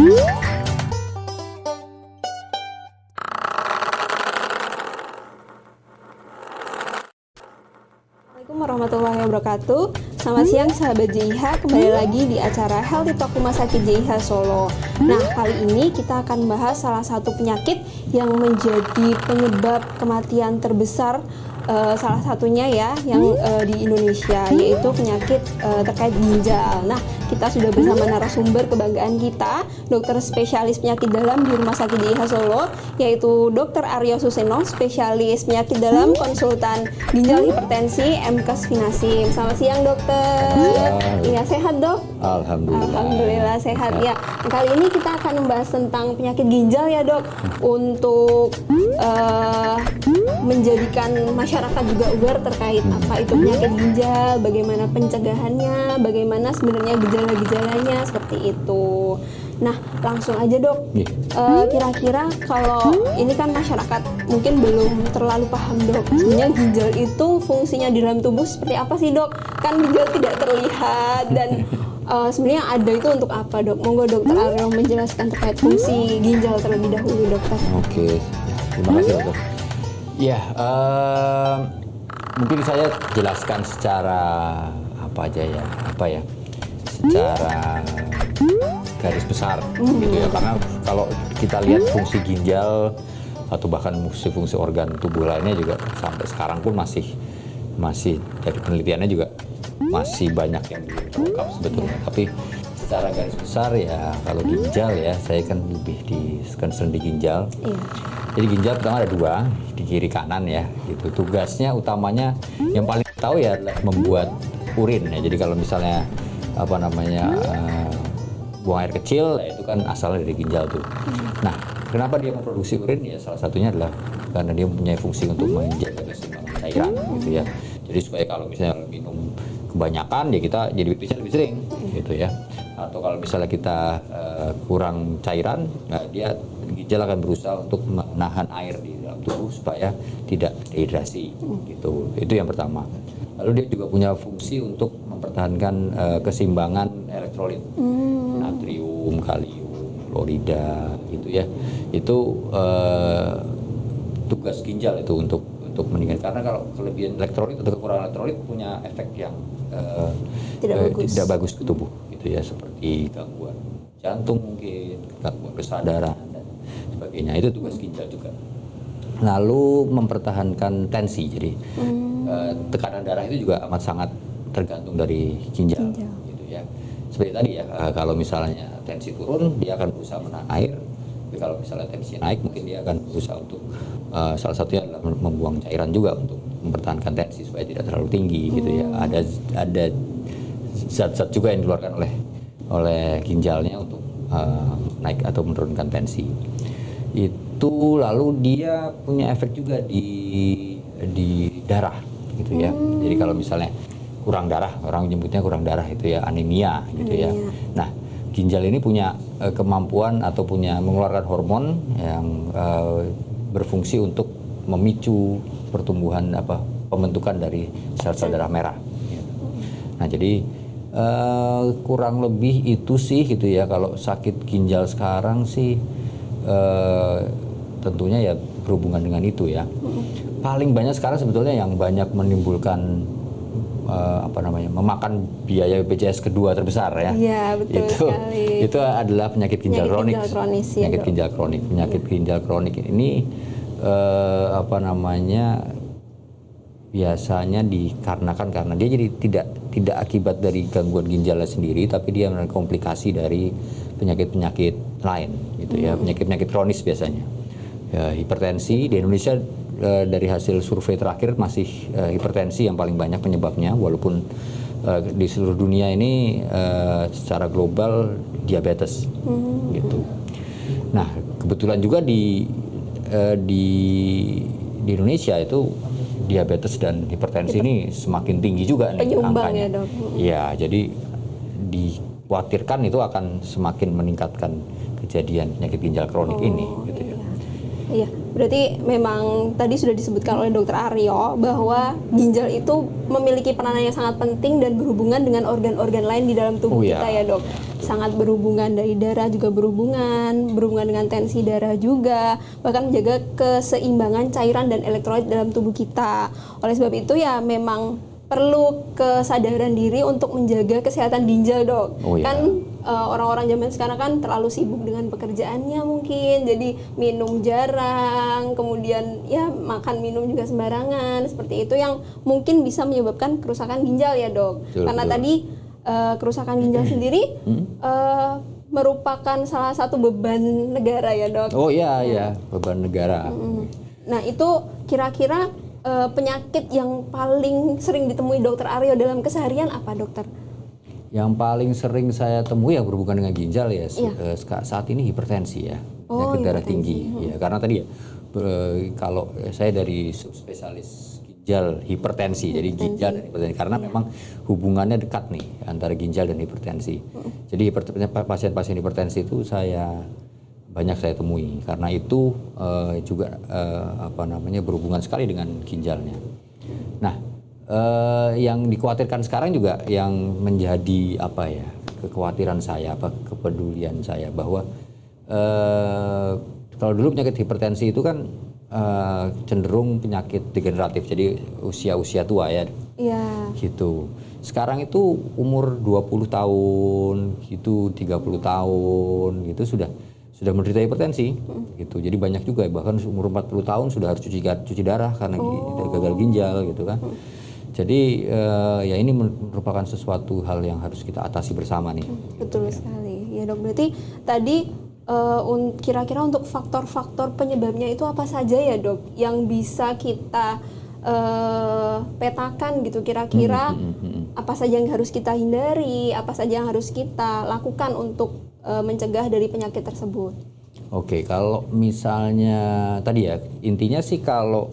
Assalamualaikum warahmatullahi wabarakatuh. Selamat siang sahabat JIH, kembali lagi di acara Healthy Talk Rumah Sakit JIH Solo. Nah, kali ini kita akan bahas salah satu penyakit yang menjadi penyebab kematian terbesar, salah satunya ya yang di Indonesia, yaitu penyakit terkait ginjal. Nah, kita sudah bersama narasumber kebanggaan kita, dokter spesialis penyakit dalam di Rumah Sakit JIH Solo, yaitu Dr. Aryo Suseno, spesialis penyakit dalam, konsultan ginjal hipertensi, MKes Finasim. Selamat siang dokter. Iya, sehat dok? Alhamdulillah sehat ya. Nah, kali ini kita akan membahas tentang penyakit ginjal ya dok, untuk menjadikan masyarakat juga aware terkait apa itu penyakit ginjal, bagaimana pencegahannya, bagaimana sebenarnya gejala-gejalanya, seperti itu. Nah, langsung aja dok, kira-kira kalau ini kan masyarakat mungkin belum terlalu paham dok, sebenarnya ginjal itu fungsinya di dalam tubuh seperti apa sih dok? Kan ginjal tidak terlihat dan sebenarnya ada itu untuk apa dok? Monggo dokter Aryo menjelaskan terkait fungsi ginjal terlebih dahulu dokter. Oke, terima kasih dokter. Ya, mungkin saya jelaskan secara secara garis besar gitu ya, karena kalau kita lihat fungsi ginjal atau bahkan fungsi organ tubuh lainnya juga sampai sekarang pun masih dari penelitiannya juga masih banyak yang belum terungkap sebetulnya. Tapi secara garis besar ya, kalau ginjal ya, saya kan lebih concern di ginjal. Jadi ginjal pertama ada dua, di kiri kanan ya, gitu. Tugasnya utamanya yang paling tahu ya adalah membuat urin ya. Jadi kalau misalnya buang air kecil, ya itu kan asalnya dari ginjal tuh. Nah, kenapa dia memproduksi urin? Ya salah satunya adalah karena dia mempunyai fungsi untuk menjaga keseimbangan cairan gitu ya. Jadi supaya kalau misalnya minum kebanyakan ya kita jadi bisa lebih sering gitu ya. Atau kalau misalnya kita kurang cairan, nah dia ginjal akan berusaha untuk menahan air di dalam tubuh supaya tidak dehidrasi gitu. Itu yang pertama. Lalu dia juga punya fungsi untuk mempertahankan keseimbangan elektrolit, natrium, kalium, klorida gitu ya. Itu tugas ginjal itu untuk meningkatkan, karena kalau kelebihan elektrolit atau kekurangan elektrolit punya efek yang tidak bagus ke tubuh gitu ya, seperti gangguan jantung mungkin, gangguan kesadaran dan sebagainya. Itu tugas ginjal juga. Lalu mempertahankan tensi, jadi tekanan darah itu juga amat sangat tergantung dari ginjal. Gitu ya. Seperti tadi ya, kalau misalnya tensi turun dia akan berusaha menahan air, tapi kalau misalnya tensi naik mungkin dia akan berusaha untuk salah satunya adalah membuang cairan juga untuk mempertahankan tensi supaya tidak terlalu tinggi gitu ya. Ada zat-zat juga yang dikeluarkan oleh ginjalnya untuk naik atau menurunkan tensi. Itu lalu dia punya efek juga di darah gitu ya. Jadi kalau misalnya kurang darah, orang menyebutnya kurang darah itu ya, anemia gitu ya. Nah, ginjal ini punya kemampuan atau punya mengeluarkan hormon yang berfungsi untuk memicu pertumbuhan pembentukan dari sel-sel darah merah. Nah, jadi kurang lebih itu sih gitu ya. Kalau sakit ginjal sekarang sih tentunya ya berhubungan dengan itu ya. Paling banyak sekarang sebetulnya yang banyak menimbulkan memakan biaya BPJS kedua terbesar ya. Iya, betul sekali. Itu adalah penyakit ginjal kronik. Penyakit ginjal kronik. Penyakit ginjal kronik ini biasanya dikarenakan karena dia jadi tidak akibat dari gangguan ginjalnya sendiri, tapi dia merupakan komplikasi dari penyakit-penyakit lain gitu ya, penyakit-penyakit kronis biasanya. Ya, hipertensi di Indonesia dari hasil survei terakhir masih hipertensi yang paling banyak penyebabnya, walaupun di seluruh dunia ini secara global diabetes gitu. Nah, kebetulan juga di Indonesia itu diabetes dan hipertensi ini semakin tinggi juga nih angkanya. Ya, dok. Ya, jadi dikhawatirkan itu akan semakin meningkatkan kejadian penyakit ginjal kronik ini gitu ya. Iya, berarti memang tadi sudah disebutkan oleh Dokter Aryo bahwa ginjal itu memiliki peranan yang sangat penting dan berhubungan dengan organ-organ lain di dalam tubuh kita ya dok. Sangat berhubungan, dari darah juga berhubungan dengan tensi darah juga, bahkan menjaga keseimbangan cairan dan elektrolit dalam tubuh kita. Oleh sebab itu ya memang perlu kesadaran diri untuk menjaga kesehatan ginjal dok. Kan orang-orang zaman sekarang kan terlalu sibuk dengan pekerjaannya mungkin, jadi minum jarang, kemudian ya makan minum juga sembarangan, seperti itu yang mungkin bisa menyebabkan kerusakan ginjal ya dok. Karena tadi kerusakan ginjal sendiri merupakan salah satu beban negara ya dok. Oh iya, beban negara. Nah itu kira-kira penyakit yang paling sering ditemui Dokter Aryo dalam keseharian apa dokter? Yang paling sering saya temui yang berhubungan dengan ginjal ya saat ini hipertensi ya, penyakit darah tinggi ya, karena tadi ya kalau saya dari subspesialis ginjal hipertensi, jadi ginjal dan hipertensi karena memang hubungannya dekat nih antara ginjal dan hipertensi. Jadi pasien-pasien hipertensi itu banyak saya temui karena itu juga berhubungan sekali dengan ginjalnya. Nah, yang dikhawatirkan sekarang juga yang menjadi kekhawatiran saya, kepedulian saya bahwa kalau dulu penyakit hipertensi itu kan cenderung penyakit degeneratif, jadi usia tua ya. Iya. Gitu. Sekarang itu umur 20 tahun, gitu 30 tahun gitu sudah menderita hipertensi gitu. Jadi banyak juga bahkan umur 40 tahun sudah harus cuci darah karena gagal ginjal gitu kan. Jadi ya ini merupakan sesuatu hal yang harus kita atasi bersama nih. Betul sekali. Ya dok, berarti tadi kira-kira untuk faktor-faktor penyebabnya itu apa saja ya dok yang bisa kita petakan gitu, kira-kira apa saja yang harus kita hindari, apa saja yang harus kita lakukan untuk mencegah dari penyakit tersebut. Oke, kalau misalnya tadi ya intinya sih kalau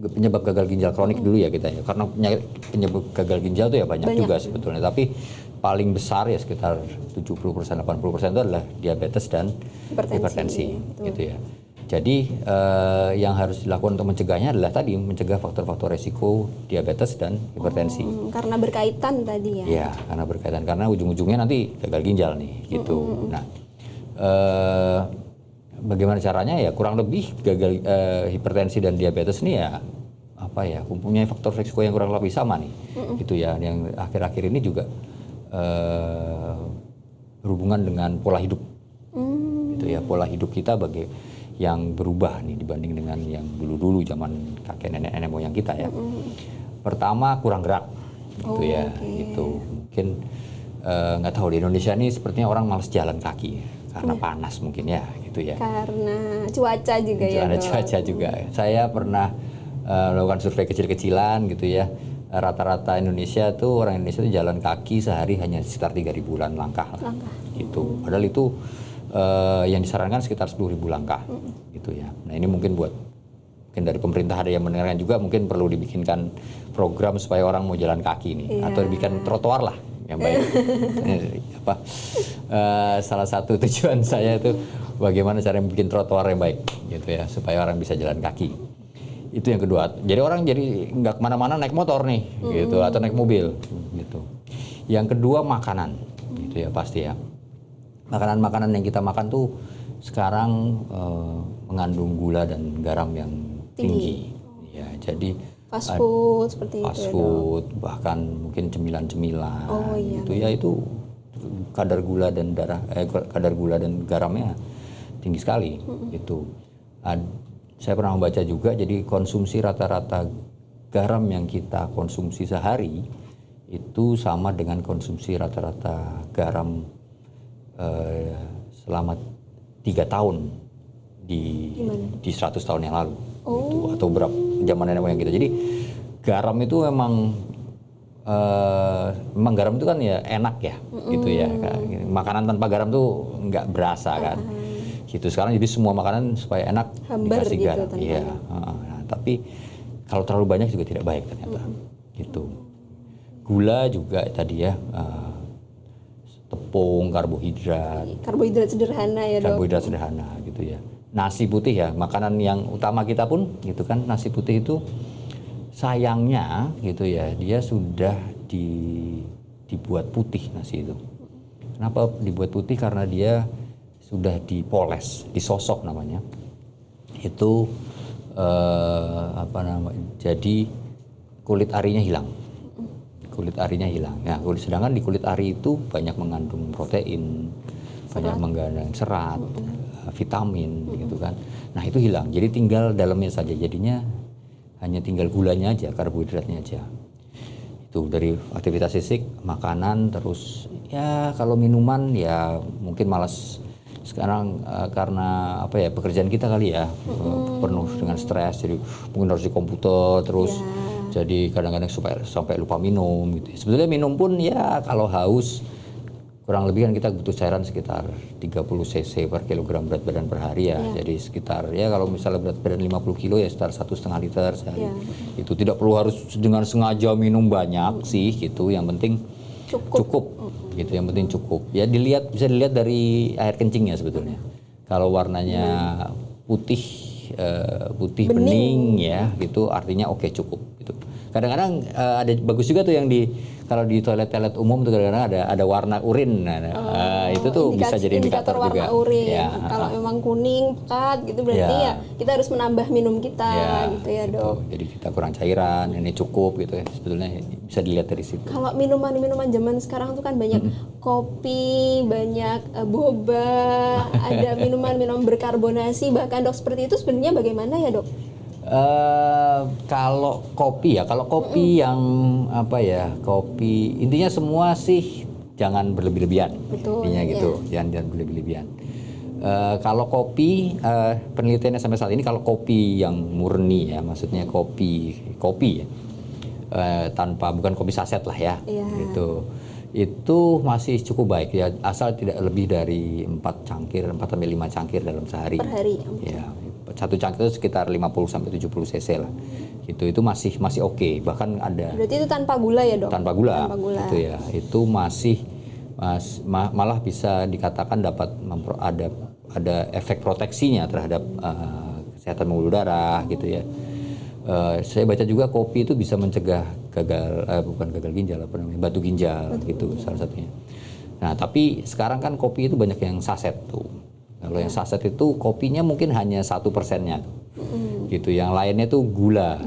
penyebab gagal ginjal kronik dulu ya kita ya, karena penyebab gagal ginjal itu ya banyak juga sebetulnya, tapi paling besar ya sekitar 70%, 80% itu adalah diabetes dan hipertensi gitu ya. Jadi yang harus dilakukan untuk mencegahnya adalah tadi mencegah faktor-faktor resiko diabetes dan hipertensi. Karena berkaitan tadi ya? Iya, karena berkaitan, karena ujung-ujungnya nanti gagal ginjal nih gitu. Nah, bagaimana caranya ya kurang lebih gagal hipertensi dan diabetes ini ya mempunyai faktor resiko yang kurang lebih sama nih gitu ya, yang akhir-akhir ini juga berhubungan dengan pola hidup gitu ya, pola hidup kita yang berubah nih dibanding dengan yang dulu zaman kakek nenek moyang kita ya. Pertama kurang gerak gitu ya, gitu mungkin nggak tahu di Indonesia ini sepertinya orang malas jalan kaki karena panas mungkin ya gitu ya, karena cuaca juga ya. Karena cuaca juga. Saya pernah melakukan survei kecil-kecilan gitu ya, rata-rata Indonesia tuh orang Indonesia tuh jalan kaki sehari hanya sekitar 3.000-an langkah gitu, padahal itu yang disarankan sekitar 10.000 langkah gitu ya. Nah ini mungkin dari pemerintah ada yang mendengarkan juga, mungkin perlu dibikinkan program supaya orang mau jalan kaki nih, atau dibikin trotoar lah yang baik. Salah satu tujuan saya itu bagaimana cara bikin trotoar yang baik gitu ya, supaya orang bisa jalan kaki. Itu yang kedua. Jadi orang jadi nggak kemana-mana naik motor nih gitu, atau naik mobil gitu. Yang kedua makanan gitu ya, pasti ya. Makanan-makanan yang kita makan tuh sekarang mengandung gula dan garam yang tinggi. Ya, jadi fast food seperti itu. Fast food, bahkan mungkin cemilan-cemilan. Gitu ya, itu kadar gula dan garamnya tinggi sekali gitu. Saya pernah membaca juga, jadi konsumsi rata-rata garam yang kita konsumsi sehari itu sama dengan konsumsi rata-rata garam selama 3 tahun di 100 tahun yang lalu gitu, atau berapa zaman nenek moyang kita. Jadi garam itu memang garam itu kan ya enak ya gitu ya. Makanan tanpa garam tuh nggak berasa kan gitu. Sekarang jadi semua makanan supaya enak dikasih gitu, garam. Iya. Tapi kalau terlalu banyak juga tidak baik ternyata gitu. Gula juga tadi ya, tepung, karbohidrat. Karbohidrat sederhana ya, Dok. Karbohidrat sederhana gitu ya. Nasi putih ya, makanan yang utama kita pun gitu kan, nasi putih itu sayangnya gitu ya, dia sudah dibuat putih nasi itu. Kenapa dibuat putih? Karena dia sudah dipoles, disosok namanya. Itu jadi kulit arinya hilang. Kulit arinya hilang. Nah, sedangkan di kulit ari itu banyak mengandung protein, banyak mengandung serat, vitamin gitu kan. Nah, itu hilang. Jadi tinggal dalamnya saja. Jadinya hanya tinggal gulanya aja, karbohidratnya aja. Itu dari aktivitas fisik, makanan, terus ya kalau minuman ya mungkin malas sekarang karena pekerjaan kita kali ya, penuh dengan stres, jadi mungkin harus di komputer terus. Jadi kadang-kadang sampai lupa minum gitu. Sebetulnya minum pun ya kalau haus kurang lebih kan kita butuh cairan sekitar 30 cc per kilogram berat badan per hari ya. Jadi sekitar ya kalau misalnya berat badan 50 kilo ya sekitar 1,5 liter sehari. Itu tidak perlu harus dengan sengaja minum banyak sih gitu. Yang penting cukup gitu. Yang penting cukup. Ya bisa dilihat dari air kencingnya sebetulnya. Kalau warnanya putih bening ya gitu artinya oke, cukup gitu. Kadang-kadang ada bagus juga tuh yang kalau di toilet umum tuh kadang-kadang ada warna urin. Itu tuh bisa jadi indikator warna juga. Urin. Ya, kalau memang kuning, pekat gitu berarti ya kita harus menambah minum kita gitu ya, Dok. Gitu. Jadi kita kurang cairan, ini cukup gitu ya. Sebetulnya bisa dilihat dari situ. Kalau minuman zaman sekarang tuh kan banyak kopi, banyak boba, ada minuman berkarbonasi, bahkan Dok seperti itu sebenarnya bagaimana ya, Dok? Kalau kopi yang kopi intinya semua sih jangan berlebih-lebihan. Betul, intinya gitu, jangan berlebih-lebihan. Kalau kopi, penelitiannya sampai saat ini kalau kopi yang murni ya, maksudnya kopi ya, bukan kopi saset lah ya, gitu. Itu masih cukup baik ya, asal tidak lebih dari 4 sampai 5 cangkir dalam sehari. Per hari. Ya, satu cangkir itu sekitar 50 sampai 70 cc lah. Itu masih oke. Bahkan ada. Berarti itu tanpa gula ya, Dok? Tanpa gula. Gitu ya. Itu malah bisa dikatakan dapat ada efek proteksinya terhadap kesehatan pembuluh darah gitu ya. Saya baca juga kopi itu bisa mencegah bukan gagal ginjal, batu ginjal gitu salah satunya. Nah, tapi sekarang kan kopi itu banyak yang saset tuh. Kalau yang saset itu kopinya mungkin hanya 1%-nya gitu. Yang lainnya tuh gula,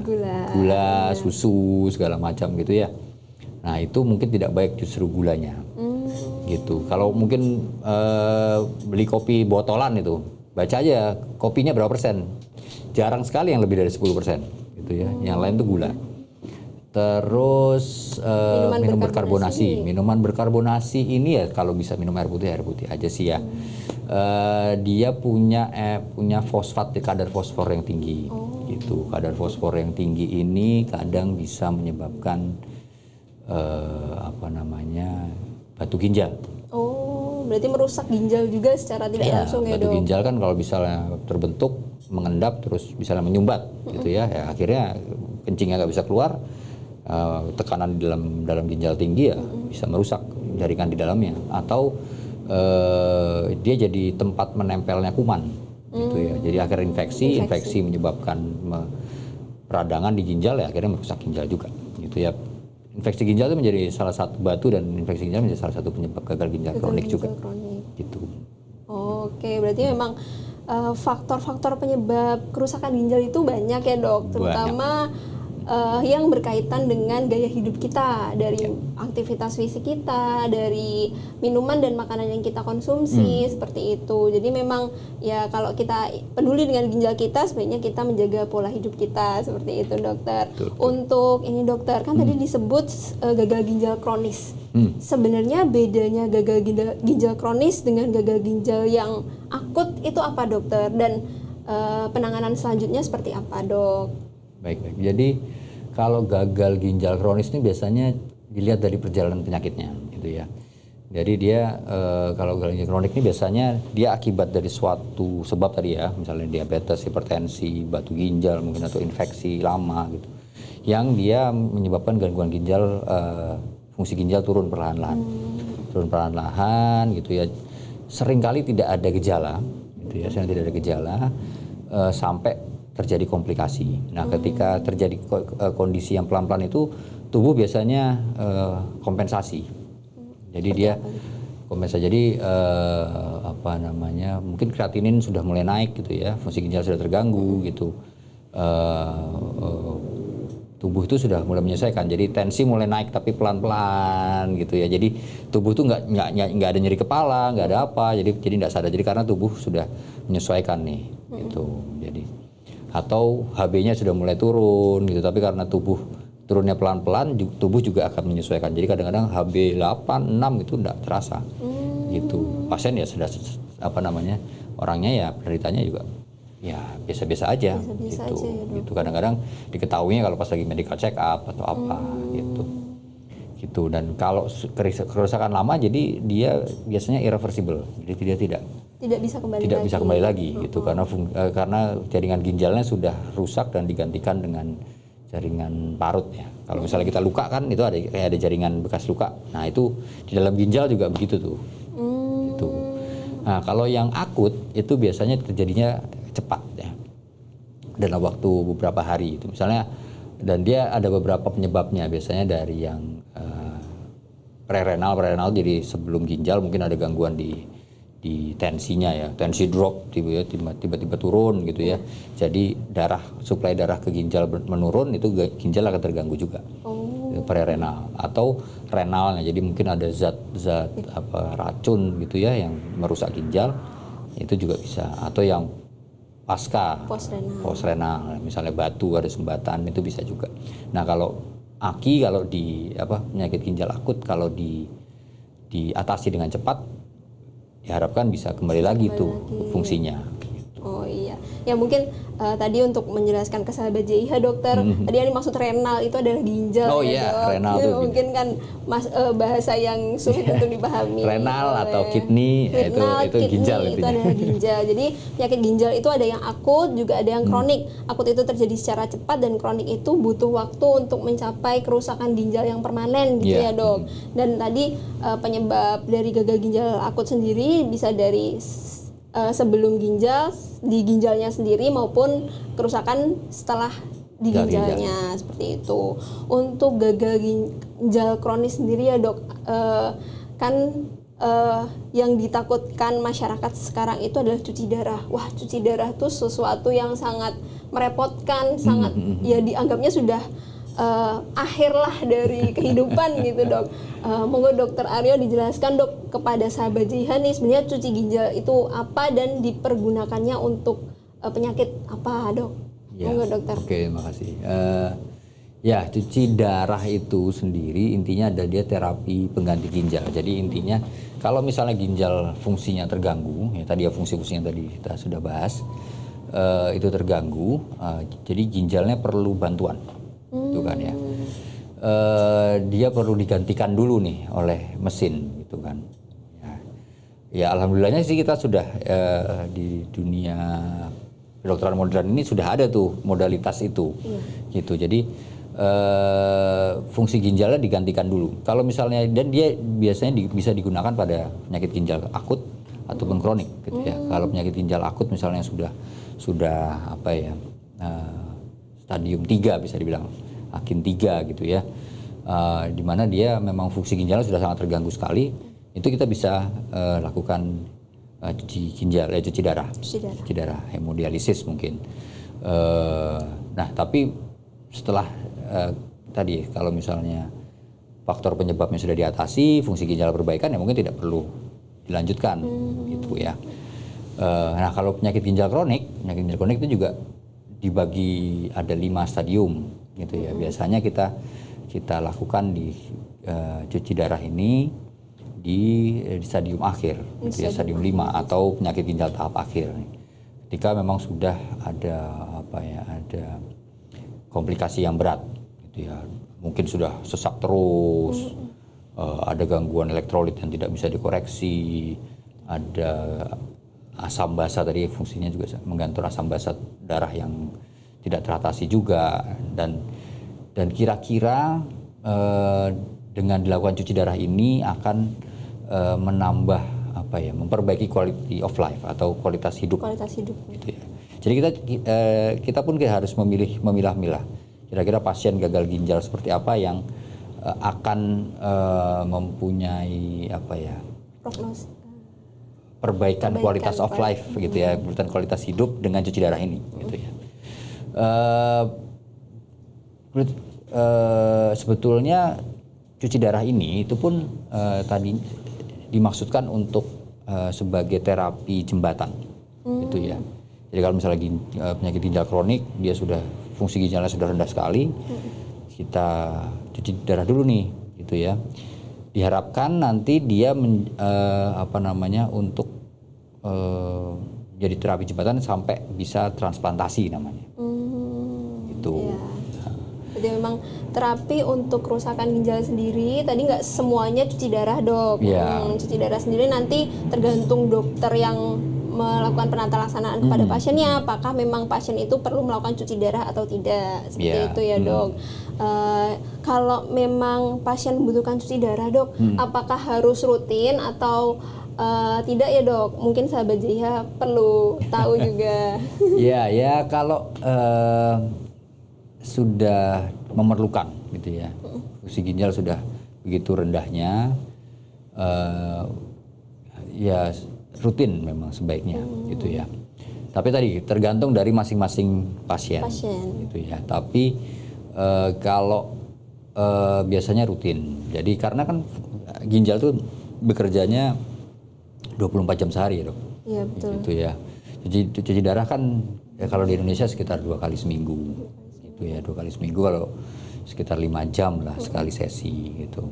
susu segala macam gitu ya. Nah, itu mungkin tidak baik justru gulanya. Gitu. Kalau mungkin beli kopi botolan itu, baca aja kopinya berapa persen. Jarang sekali yang lebih dari 10% gitu ya. Yang lain tuh gula. Terus minum berkarbonasi. Minuman berkarbonasi ini ya kalau bisa minum air putih aja sih ya. Dia punya fosfat, kadar fosfor yang tinggi. Gitu. Kadar fosfor yang tinggi ini kadang bisa menyebabkan batu ginjal. Berarti merusak ginjal juga secara tidak langsung ya, Dok? Batu ginjal kan kalau misalnya terbentuk, mengendap terus misalnya menyumbat gitu ya, akhirnya kencingnya nggak bisa keluar, tekanan di dalam ginjal tinggi ya bisa merusak jaringan di dalamnya, atau dia jadi tempat menempelnya kuman gitu ya, jadi akhirnya infeksi menyebabkan peradangan di ginjal ya, akhirnya merusak ginjal juga gitu ya. Infeksi ginjal itu menjadi salah satu batu, dan infeksi ginjal menjadi salah satu penyebab gagal ginjal kronik juga. Gitu. Oke, berarti memang faktor-faktor penyebab kerusakan ginjal itu banyak ya, Dok, terutama yang berkaitan dengan gaya hidup kita, dari aktivitas fisik kita, dari minuman dan makanan yang kita konsumsi, seperti itu. Jadi memang ya kalau kita peduli dengan ginjal kita, sebaiknya kita menjaga pola hidup kita, seperti itu, Dokter. Betul. Untuk ini, Dokter, kan tadi disebut gagal ginjal kronis. Sebenarnya bedanya gagal ginjal kronis dengan gagal ginjal yang akut itu apa, Dokter? Dan penanganan selanjutnya seperti apa, Dok? Baik. Jadi kalau gagal ginjal kronis ini biasanya dilihat dari perjalanan penyakitnya, gitu ya. Jadi dia kalau gagal ginjal kronik ini biasanya dia akibat dari suatu sebab tadi ya, misalnya diabetes, hipertensi, batu ginjal mungkin, atau infeksi lama gitu, yang dia menyebabkan gangguan ginjal, fungsi ginjal turun perlahan-lahan. turun perlahan gitu ya. Seringkali tidak ada gejala gitu ya, sering tidak ada gejala sampai terjadi komplikasi. Nah, ketika terjadi kondisi yang pelan-pelan itu tubuh biasanya kompensasi. Jadi dia kompensasi. Jadi mungkin kreatinin sudah mulai naik gitu ya, fungsi ginjal sudah terganggu gitu. Tubuh itu sudah mulai menyesuaikan, jadi tensi mulai naik tapi pelan-pelan gitu ya. Jadi tubuh itu nggak ada nyeri kepala, nggak ada apa, jadi nggak sadar. Jadi karena tubuh sudah menyesuaikan nih, gitu. Jadi atau HB-nya sudah mulai turun gitu, tapi karena tubuh turunnya pelan-pelan, tubuh juga akan menyesuaikan. Jadi kadang-kadang HB 8, 6 itu nggak terasa, gitu. Pasien ya sudah orangnya ya penderitanya juga ya biasa-biasa aja, gitu. Gitu kadang-kadang diketahuinya kalau pas lagi medical check up atau apa gitu. Dan kalau kerusakan lama, jadi dia biasanya irreversible, jadi dia tidak bisa kembali lagi gitu, karena jaringan ginjalnya sudah rusak dan digantikan dengan jaringan parut ya. Kalau misalnya kita luka kan itu ada jaringan bekas luka. Nah, itu di dalam ginjal juga begitu tuh. Gitu. Nah, kalau yang akut itu biasanya terjadinya cepat ya, dalam waktu beberapa hari itu misalnya, dan dia ada beberapa penyebabnya, biasanya dari yang prerenal, jadi sebelum ginjal mungkin ada gangguan di tensinya ya, tensi drop tiba-tiba turun gitu ya, jadi suplai darah ke ginjal menurun, itu ginjal akan terganggu juga. Prerenal atau renalnya, jadi mungkin ada zat racun gitu ya yang merusak ginjal, itu juga bisa. Atau yang postrenal, misalnya batu, ada sumbatan, itu bisa juga. Nah, kalau AKI, kalau di penyakit ginjal akut, kalau diatasi dengan cepat, diharapkan bisa kembali lagi fungsinya. Oh iya, ya mungkin tadi untuk menjelaskan ke sahabat JIH dokter, tadi yang dimaksud renal itu adalah ginjal. Oh iya, renal itu mungkin kan bahasa yang sulit untuk dipahami. Renal atau kidney, itu ginjal itu adalah ginjal. Jadi penyakit ginjal itu ada yang akut, juga ada yang kronik. Akut itu terjadi secara cepat, dan kronik itu butuh waktu untuk mencapai kerusakan ginjal yang permanen gitu ya dok. Dan tadi penyebab dari gagal ginjal akut sendiri bisa dari sebelum ginjal, di ginjalnya sendiri, maupun kerusakan setelah di ginjalnya, seperti itu. Untuk gagal ginjal kronis sendiri ya dok, yang ditakutkan masyarakat sekarang itu adalah cuci darah. Wah, cuci darah itu sesuatu yang sangat merepotkan, sangat ya dianggapnya sudah akhir lah dari kehidupan gitu dok. Monggo dokter Aryo dijelaskan dok kepada sahabat JIH nih, sebenarnya cuci ginjal itu apa dan dipergunakannya untuk penyakit apa dok? Ya, monggo dokter. Oke, makasih. Ya, cuci darah itu sendiri intinya adalah dia terapi pengganti ginjal. Jadi intinya kalau misalnya ginjal fungsinya terganggu, ya tadi ya fungsi-fungsi yang tadi kita sudah bahas, itu terganggu, jadi ginjalnya perlu bantuan. Itu kan ya, dia perlu digantikan dulu nih oleh mesin gitu kan. Ya alhamdulillahnya sih kita sudah di dunia kedokteran modern ini sudah ada tuh modalitas itu, gitu. Jadi fungsi ginjalnya digantikan dulu. Kalau misalnya, dan dia biasanya bisa digunakan pada penyakit ginjal akut ataupun kronik gitu ya. Kalau penyakit ginjal akut misalnya sudah stadium 3 bisa dibilang, akin 3 gitu ya, di mana dia memang fungsi ginjalnya sudah sangat terganggu sekali, itu kita bisa lakukan cuci darah, hemodialisis mungkin. Nah, tapi setelah tadi kalau misalnya faktor penyebabnya sudah diatasi, fungsi ginjal perbaikan, ya mungkin tidak perlu dilanjutkan gitu ya. Nah, kalau penyakit ginjal kronik itu juga dibagi ada 5 stadium gitu ya. Biasanya kita lakukan di cuci darah ini di stadium akhir gitu ya, stadium 5 atau penyakit ginjal tahap akhir. Ketika memang sudah ada ada komplikasi yang berat gitu ya. Mungkin sudah sesak terus, ada gangguan elektrolit yang tidak bisa dikoreksi, ada asam basa, tadi fungsinya juga menggantung asam basa darah yang tidak teratasi juga, dan kira-kira dengan dilakukan cuci darah ini akan menambah memperbaiki quality of life atau kualitas hidup. Gitu ya. Jadi kita pun harus memilah-milah. Kira-kira pasien gagal ginjal seperti apa yang akan mempunyai perbaikan kualitas of life gitu ya, perbaikan kualitas hidup dengan cuci darah ini gitu ya. Sebetulnya cuci darah ini itu pun tadi dimaksudkan untuk sebagai terapi jembatan gitu ya. Jadi kalau misalnya penyakit ginjal kronik, dia sudah fungsi ginjalnya sudah rendah sekali, kita cuci darah dulu nih gitu ya. Diharapkan nanti dia untuk jadi terapi jembatan sampai bisa transplantasi namanya. Gitu. Ya. Jadi memang terapi untuk kerusakan ginjal sendiri, tadi nggak semuanya cuci darah, Dok. Cuci darah sendiri nanti tergantung dokter yang melakukan penata laksanaan kepada pasiennya, apakah memang pasien itu perlu melakukan cuci darah atau tidak, seperti itu ya, Dok. Kalau memang pasien membutuhkan cuci darah, Dok, apakah harus rutin atau tidak ya, Dok? Mungkin sahabat JIHA perlu tahu juga. Ya kalau sudah memerlukan gitu ya, fungsi ginjal sudah begitu rendahnya, ya rutin memang sebaiknya gitu ya. Tapi tadi tergantung dari masing-masing pasien gitu ya. Tapi kalau biasanya rutin. Jadi karena kan ginjal tuh bekerjanya 24 jam sehari ya, Dok. Iya, betul. Gitu ya. Cuci darah kan ya, kalau di Indonesia sekitar 2 kali seminggu. Gitu ya, 2 kali seminggu, kalau sekitar 5 jam lah sekali sesi gitu.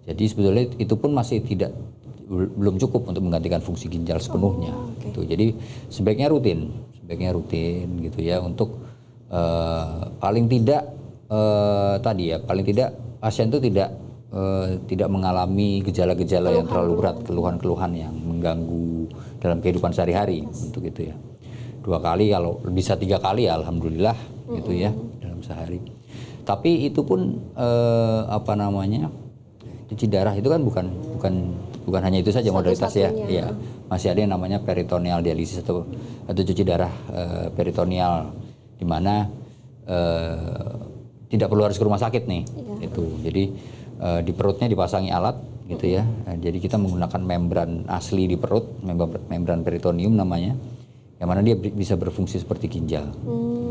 Jadi sebetulnya itu pun masih belum cukup untuk menggantikan fungsi ginjal sepenuhnya gitu. Jadi sebaiknya rutin gitu ya, untuk paling tidak paling tidak pasien itu tidak mengalami gejala-gejala yang terlalu berat, keluhan-keluhan yang mengganggu dalam kehidupan sehari-hari untuk itu ya. 2 kali, kalau bisa 3 kali alhamdulillah gitu ya dalam sehari. Tapi itu pun cuci darah itu kan bukan hanya itu saja modalitasnya ya. Masih ada yang namanya peritoneal dialisis atau cuci darah peritoneal, di mana tidak perlu harus ke rumah sakit nih. Itu. Jadi di perutnya dipasangi alat gitu ya. Jadi kita menggunakan membran asli di perut, membran peritoneum namanya, yang mana dia bisa berfungsi seperti ginjal.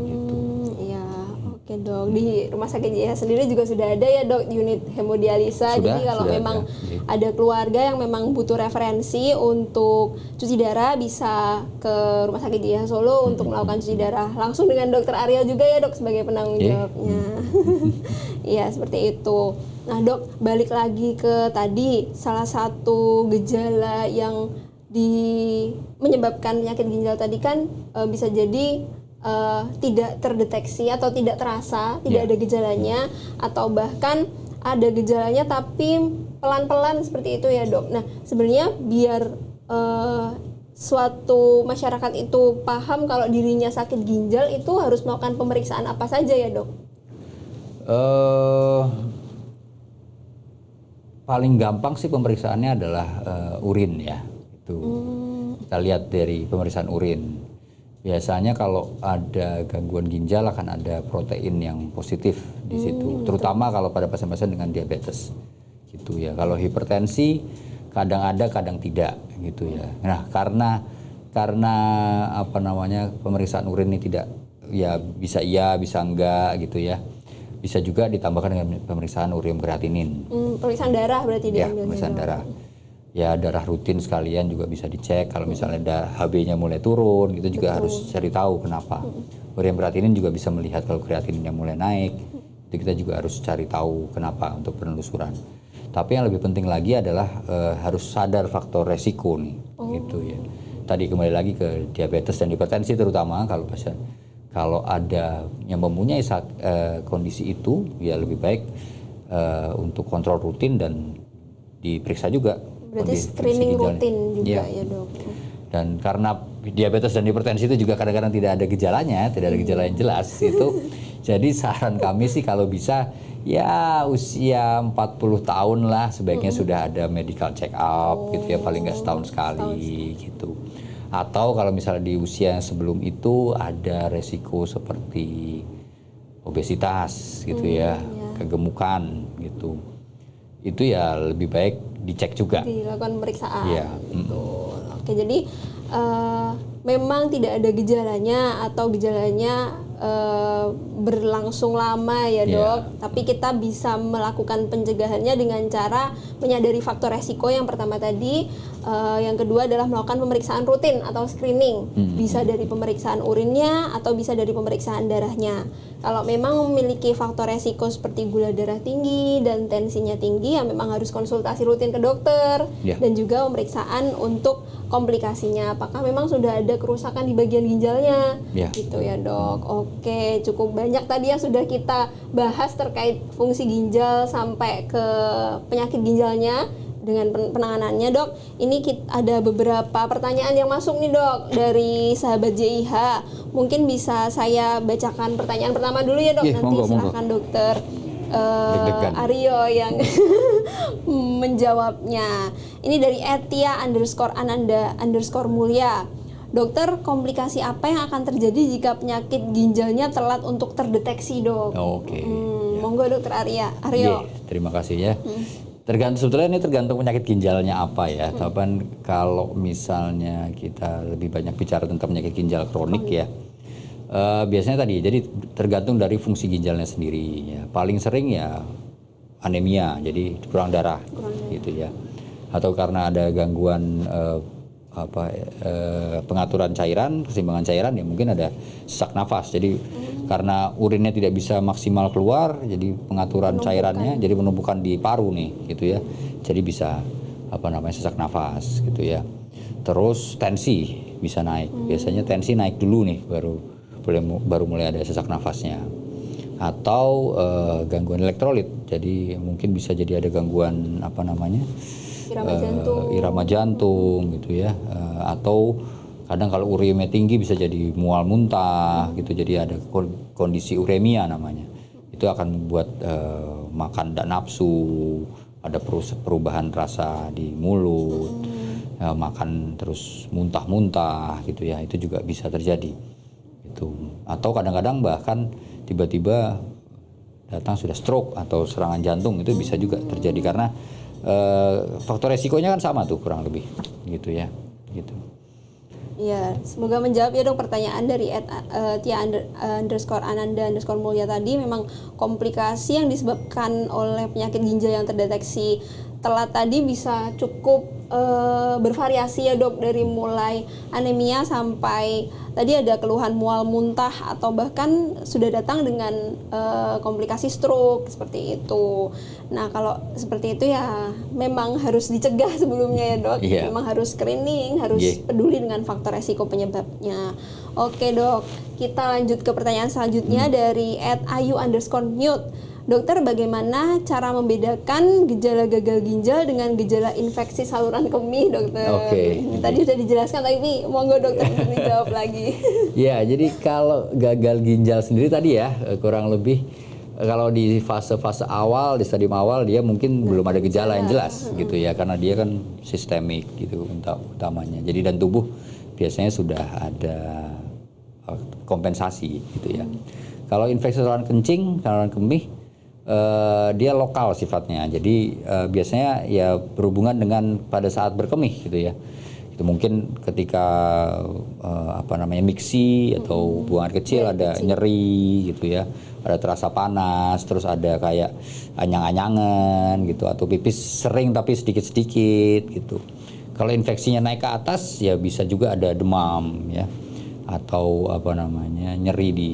Gitu. Iya, oke, Dok. Di Rumah Sakit JIHA sendiri juga sudah ada ya, Dok, unit hemodialisa. Jadi kalau memang ada keluarga yang memang butuh referensi untuk cuci darah, bisa ke Rumah Sakit JIHA Solo untuk melakukan cuci darah langsung dengan Dokter Ariel juga ya, Dok, sebagai penanggung jawabnya. Iya, seperti itu. Nah, Dok, balik lagi ke tadi, salah satu gejala yang menyebabkan penyakit ginjal tadi kan bisa jadi tidak terdeteksi atau tidak terasa, tidak ada gejalanya, atau bahkan ada gejalanya tapi pelan-pelan seperti itu ya, Dok. Nah, sebenarnya biar suatu masyarakat itu paham kalau dirinya sakit ginjal, itu harus melakukan pemeriksaan apa saja ya, Dok? Paling gampang sih pemeriksaannya adalah urin ya. Itu kita lihat dari pemeriksaan urin. Biasanya kalau ada gangguan ginjal akan ada protein yang positif di situ, terutama kalau pada pasien-pasien dengan diabetes gitu ya. Kalau hipertensi kadang ada kadang tidak gitu ya. Nah, karena pemeriksaan urin ini tidak ya, bisa enggak gitu ya. Bisa juga ditambahkan dengan pemeriksaan ureum kreatinin. Pemeriksaan darah berarti ya, pemeriksaan darah. Ya, darah rutin sekalian juga bisa dicek. Kalau misalnya HB-nya mulai turun, itu juga harus cari tahu kenapa. Ureum kreatinin juga bisa melihat kalau kreatininnya mulai naik. Itu kita juga harus cari tahu kenapa untuk penelusuran. Tapi yang lebih penting lagi adalah harus sadar faktor resiko nih, gitu ya. Tadi kembali lagi ke diabetes dan hipertensi terutama, kalau ada yang mempunyai kondisi itu, ya lebih baik untuk kontrol rutin dan diperiksa juga. Berarti screening rutin juga ya, Dok. Dan karena diabetes dan hipertensi itu juga kadang-kadang tidak ada gejalanya, tidak ada gejala yang jelas, itu Jadi saran kami sih kalau bisa ya usia 40 tahun lah sebaiknya sudah ada medical check up gitu ya, paling nggak setahun sekali gitu. Atau kalau misalnya di usia yang sebelum itu ada resiko seperti obesitas gitu ya, kegemukan gitu. Itu ya lebih baik dicek juga. Dilakukan pemeriksaan. Iya. Betul. Oke, jadi memang tidak ada gejalanya atau gejalanya berlangsung lama ya dok, tapi kita bisa melakukan pencegahannya dengan cara menyadari faktor resiko yang pertama tadi, yang kedua adalah melakukan pemeriksaan rutin atau screening, bisa dari pemeriksaan urinnya atau bisa dari pemeriksaan darahnya. Kalau memang memiliki faktor resiko seperti gula darah tinggi dan tensinya tinggi, ya memang harus konsultasi rutin ke dokter dan juga pemeriksaan untuk komplikasinya. Apakah memang sudah ada kerusakan di bagian ginjalnya, gitu ya dok. Oke, cukup banyak tadi yang sudah kita bahas terkait fungsi ginjal sampai ke penyakit ginjalnya dengan penanganannya dok. Ini ada beberapa pertanyaan yang masuk nih dok dari sahabat JIH. Mungkin bisa saya bacakan pertanyaan pertama dulu ya dok. Nanti silakan dokter Aryo yang menjawabnya. Ini dari @tia_ananda_mulya. Dokter, komplikasi apa yang akan terjadi jika penyakit ginjalnya telat untuk terdeteksi dok? Monggo dokter Aryo. Terima kasih ya. Sebetulnya ini tergantung penyakit ginjalnya apa ya. Tapi kalau misalnya kita lebih banyak bicara tentang penyakit ginjal kronik ya, biasanya tadi jadi tergantung dari fungsi ginjalnya sendiri ya. Paling sering ya anemia, jadi kurang darah gitu ya. Atau karena ada gangguan pengaturan cairan, keseimbangan cairan ya, mungkin ada sesak nafas. Jadi karena urinnya tidak bisa maksimal keluar, jadi pengaturan cairannya jadi menumpukan di paru nih gitu ya. Jadi bisa sesak nafas gitu ya. Terus tensi bisa naik. Biasanya tensi naik dulu nih baru mulai ada sesak nafasnya. Atau gangguan elektrolit. Jadi mungkin bisa jadi ada gangguan irama jantung gitu ya, atau kadang kalau uremia tinggi bisa jadi mual muntah gitu, jadi ada kondisi uremia namanya. Itu akan membuat makan tidak nafsu, ada perubahan rasa di mulut, makan terus muntah-muntah gitu ya, itu juga bisa terjadi gitu. Atau kadang-kadang bahkan tiba-tiba datang sudah stroke atau serangan jantung, itu bisa juga terjadi karena faktor resikonya kan sama tuh kurang lebih gitu ya gitu. Iya, semoga menjawab ya dok pertanyaan dari @tia_ananda_mulya tadi. Memang komplikasi yang disebabkan oleh penyakit ginjal yang terdeteksi telat tadi bisa cukup bervariasi ya dok, dari mulai anemia sampai tadi ada keluhan mual muntah atau bahkan sudah datang dengan komplikasi stroke seperti itu. Nah kalau seperti itu ya memang harus dicegah sebelumnya ya dok. Memang harus screening, harus peduli dengan faktor resiko penyebabnya. Oke dok, kita lanjut ke pertanyaan selanjutnya dari @ayu_newt. Dokter, bagaimana cara membedakan gejala gagal ginjal dengan gejala infeksi saluran kemih, dokter? Tadi sudah dijelaskan, tapi monggo dokter dijawab lagi. Ya, jadi kalau gagal ginjal sendiri tadi ya, kurang lebih kalau di fase-fase awal, di stadium awal dia mungkin belum ada gejala yang jelas gitu ya, karena dia kan sistemik gitu utamanya. Jadi dan tubuh biasanya sudah ada kompensasi gitu ya. Kalau infeksi saluran kencing, saluran kemih, dia lokal sifatnya, jadi biasanya ya berhubungan dengan pada saat berkemih gitu ya. Itu mungkin ketika miksi atau buang air kecil ada nyeri gitu ya, ada terasa panas, terus ada kayak anyang-anyangan gitu, atau pipis sering tapi sedikit-sedikit gitu. Kalau infeksinya naik ke atas ya bisa juga ada demam ya, atau nyeri di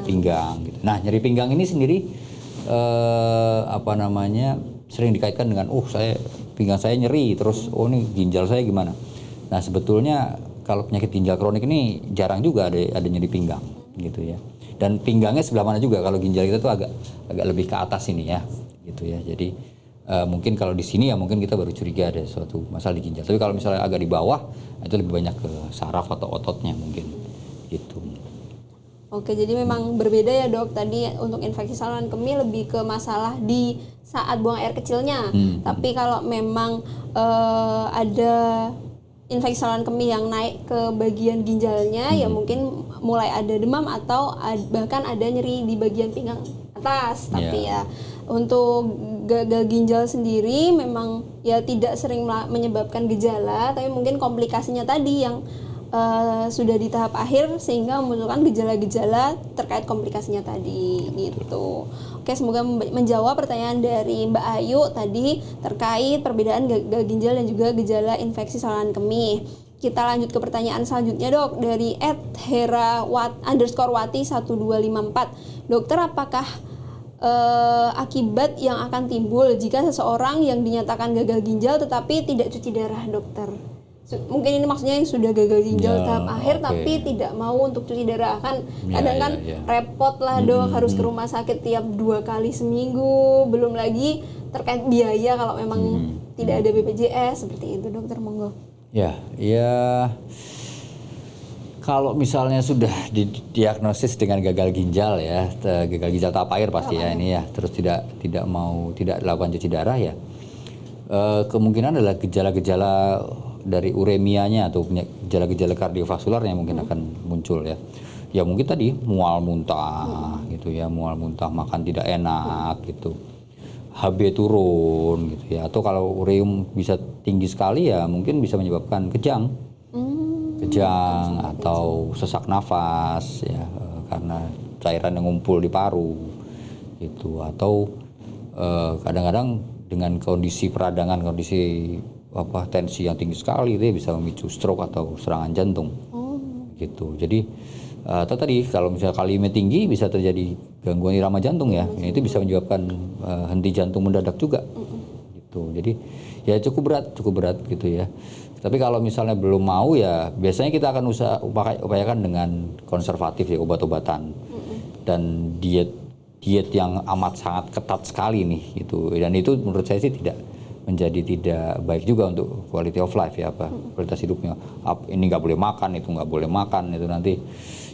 pinggang gitu. Nah, nyeri pinggang ini sendiri sering dikaitkan dengan pinggang saya nyeri, terus ini ginjal saya gimana. Nah sebetulnya kalau penyakit ginjal kronik ini jarang juga ada nyeri pinggang gitu ya, dan pinggangnya sebelah mana juga. Kalau ginjal kita tuh agak lebih ke atas ini ya gitu ya. Jadi mungkin kalau di sini ya mungkin kita baru curiga ada suatu masalah di ginjal, tapi kalau misalnya agak di bawah itu lebih banyak ke saraf atau ototnya mungkin gitu. Oke, jadi memang berbeda ya dok. Tadi untuk infeksi saluran kemih lebih ke masalah di saat buang air kecilnya. Tapi kalau memang ada infeksi saluran kemih yang naik ke bagian ginjalnya, ya mungkin mulai ada demam atau bahkan ada nyeri di bagian pinggang atas. Tapi ya untuk gagal ginjal sendiri memang ya tidak sering menyebabkan gejala, tapi mungkin komplikasinya tadi yang sudah di tahap akhir sehingga memunculkan gejala-gejala terkait komplikasinya tadi gitu. Oke, semoga menjawab pertanyaan dari Mbak Ayu tadi terkait perbedaan gagal ginjal dan juga gejala infeksi saluran kemih. Kita lanjut ke pertanyaan selanjutnya dok, dari @hera_wati1254. Dokter, apakah akibat yang akan timbul jika seseorang yang dinyatakan gagal ginjal tetapi tidak cuci darah, dokter? Mungkin ini maksudnya yang sudah gagal ginjal tahap akhir tapi tidak mau untuk cuci darah, kan kadang repot lah dok, harus ke rumah sakit tiap 2 kali seminggu, belum lagi terkait biaya kalau memang tidak ada BPJS, seperti itu dokter. Monggo. Ya kalau misalnya sudah didiagnosis dengan gagal ginjal ya, gagal ginjal tahap akhir pasti ya ini ya, terus tidak dilakukan cuci darah ya, kemungkinan adalah gejala-gejala dari uremianya atau gejala-gejala kardiovaskularnya mungkin akan muncul ya. Ya mungkin tadi mual muntah gitu ya, mual muntah, makan tidak enak gitu. HB turun gitu ya, atau kalau ureum bisa tinggi sekali ya mungkin bisa menyebabkan kejang atau sesak nafas ya, karena cairan yang ngumpul di paru gitu, atau kadang-kadang dengan kondisi peradangan, kondisi tensi yang tinggi sekali itu ya bisa memicu stroke atau serangan jantung gitu. Jadi atau tadi kalau misalnya kaliumnya tinggi bisa terjadi gangguan irama jantung ya, itu bisa menyebabkan henti jantung mendadak juga gitu. Jadi ya cukup berat gitu ya. Tapi kalau misalnya belum mau ya biasanya kita akan upayakan dengan konservatif ya, obat-obatan dan diet yang amat sangat ketat sekali nih gitu. Dan itu menurut saya sih tidak baik juga untuk quality of life ya, kualitas hidupnya. Ini nggak boleh makan, itu nggak boleh makan, itu nanti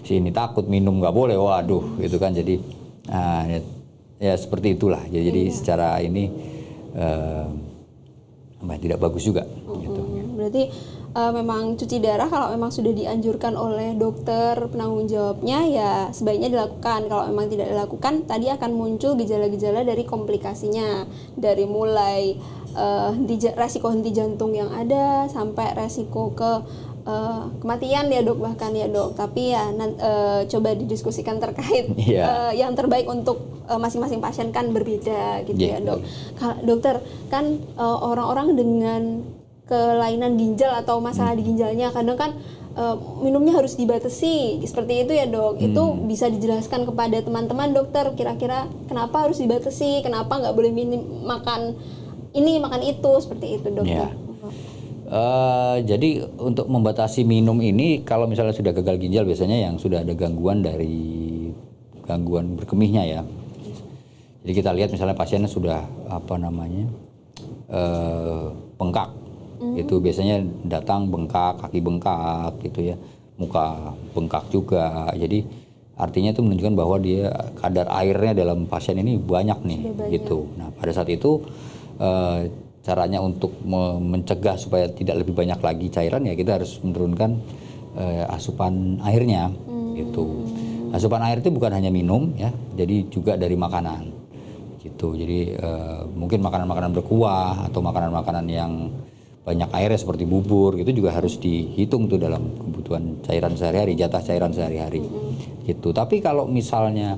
si ini takut minum nggak boleh, waduh itu kan jadi ya seperti itulah. Jadi secara ini tidak bagus juga. Gitu. Berarti memang cuci darah kalau memang sudah dianjurkan oleh dokter penanggung jawabnya ya sebaiknya dilakukan. Kalau memang tidak dilakukan, tadi akan muncul gejala-gejala dari komplikasinya, dari mulai resiko henti jantung yang ada sampai resiko ke kematian ya dok, bahkan ya dok. Tapi ya coba didiskusikan terkait yang terbaik untuk masing-masing pasien kan berbeda gitu ya dok. Dokter kan orang-orang dengan kelainan ginjal atau masalah di ginjalnya kadang kan minumnya harus dibatasi seperti itu ya dok. Itu bisa dijelaskan kepada teman-teman dokter, kira-kira kenapa harus dibatasi, kenapa nggak boleh makan ini makan itu, seperti itu dokter. Jadi untuk membatasi minum ini, kalau misalnya sudah gagal ginjal biasanya yang sudah ada gangguan berkemihnya ya. Jadi kita lihat misalnya pasiennya sudah bengkak, itu biasanya datang bengkak, kaki bengkak gitu ya, muka bengkak juga. Jadi artinya itu menunjukkan bahwa dia kadar airnya dalam pasien ini banyak nih gitu. Nah pada saat itu caranya untuk mencegah supaya tidak lebih banyak lagi cairan ya kita harus menurunkan asupan airnya gitu. Asupan air itu bukan hanya minum ya, jadi juga dari makanan gitu. Jadi mungkin makanan-makanan berkuah atau makanan-makanan yang banyak airnya seperti bubur gitu juga harus dihitung tuh dalam kebutuhan cairan sehari-hari, jatah cairan sehari-hari gitu. Tapi kalau misalnya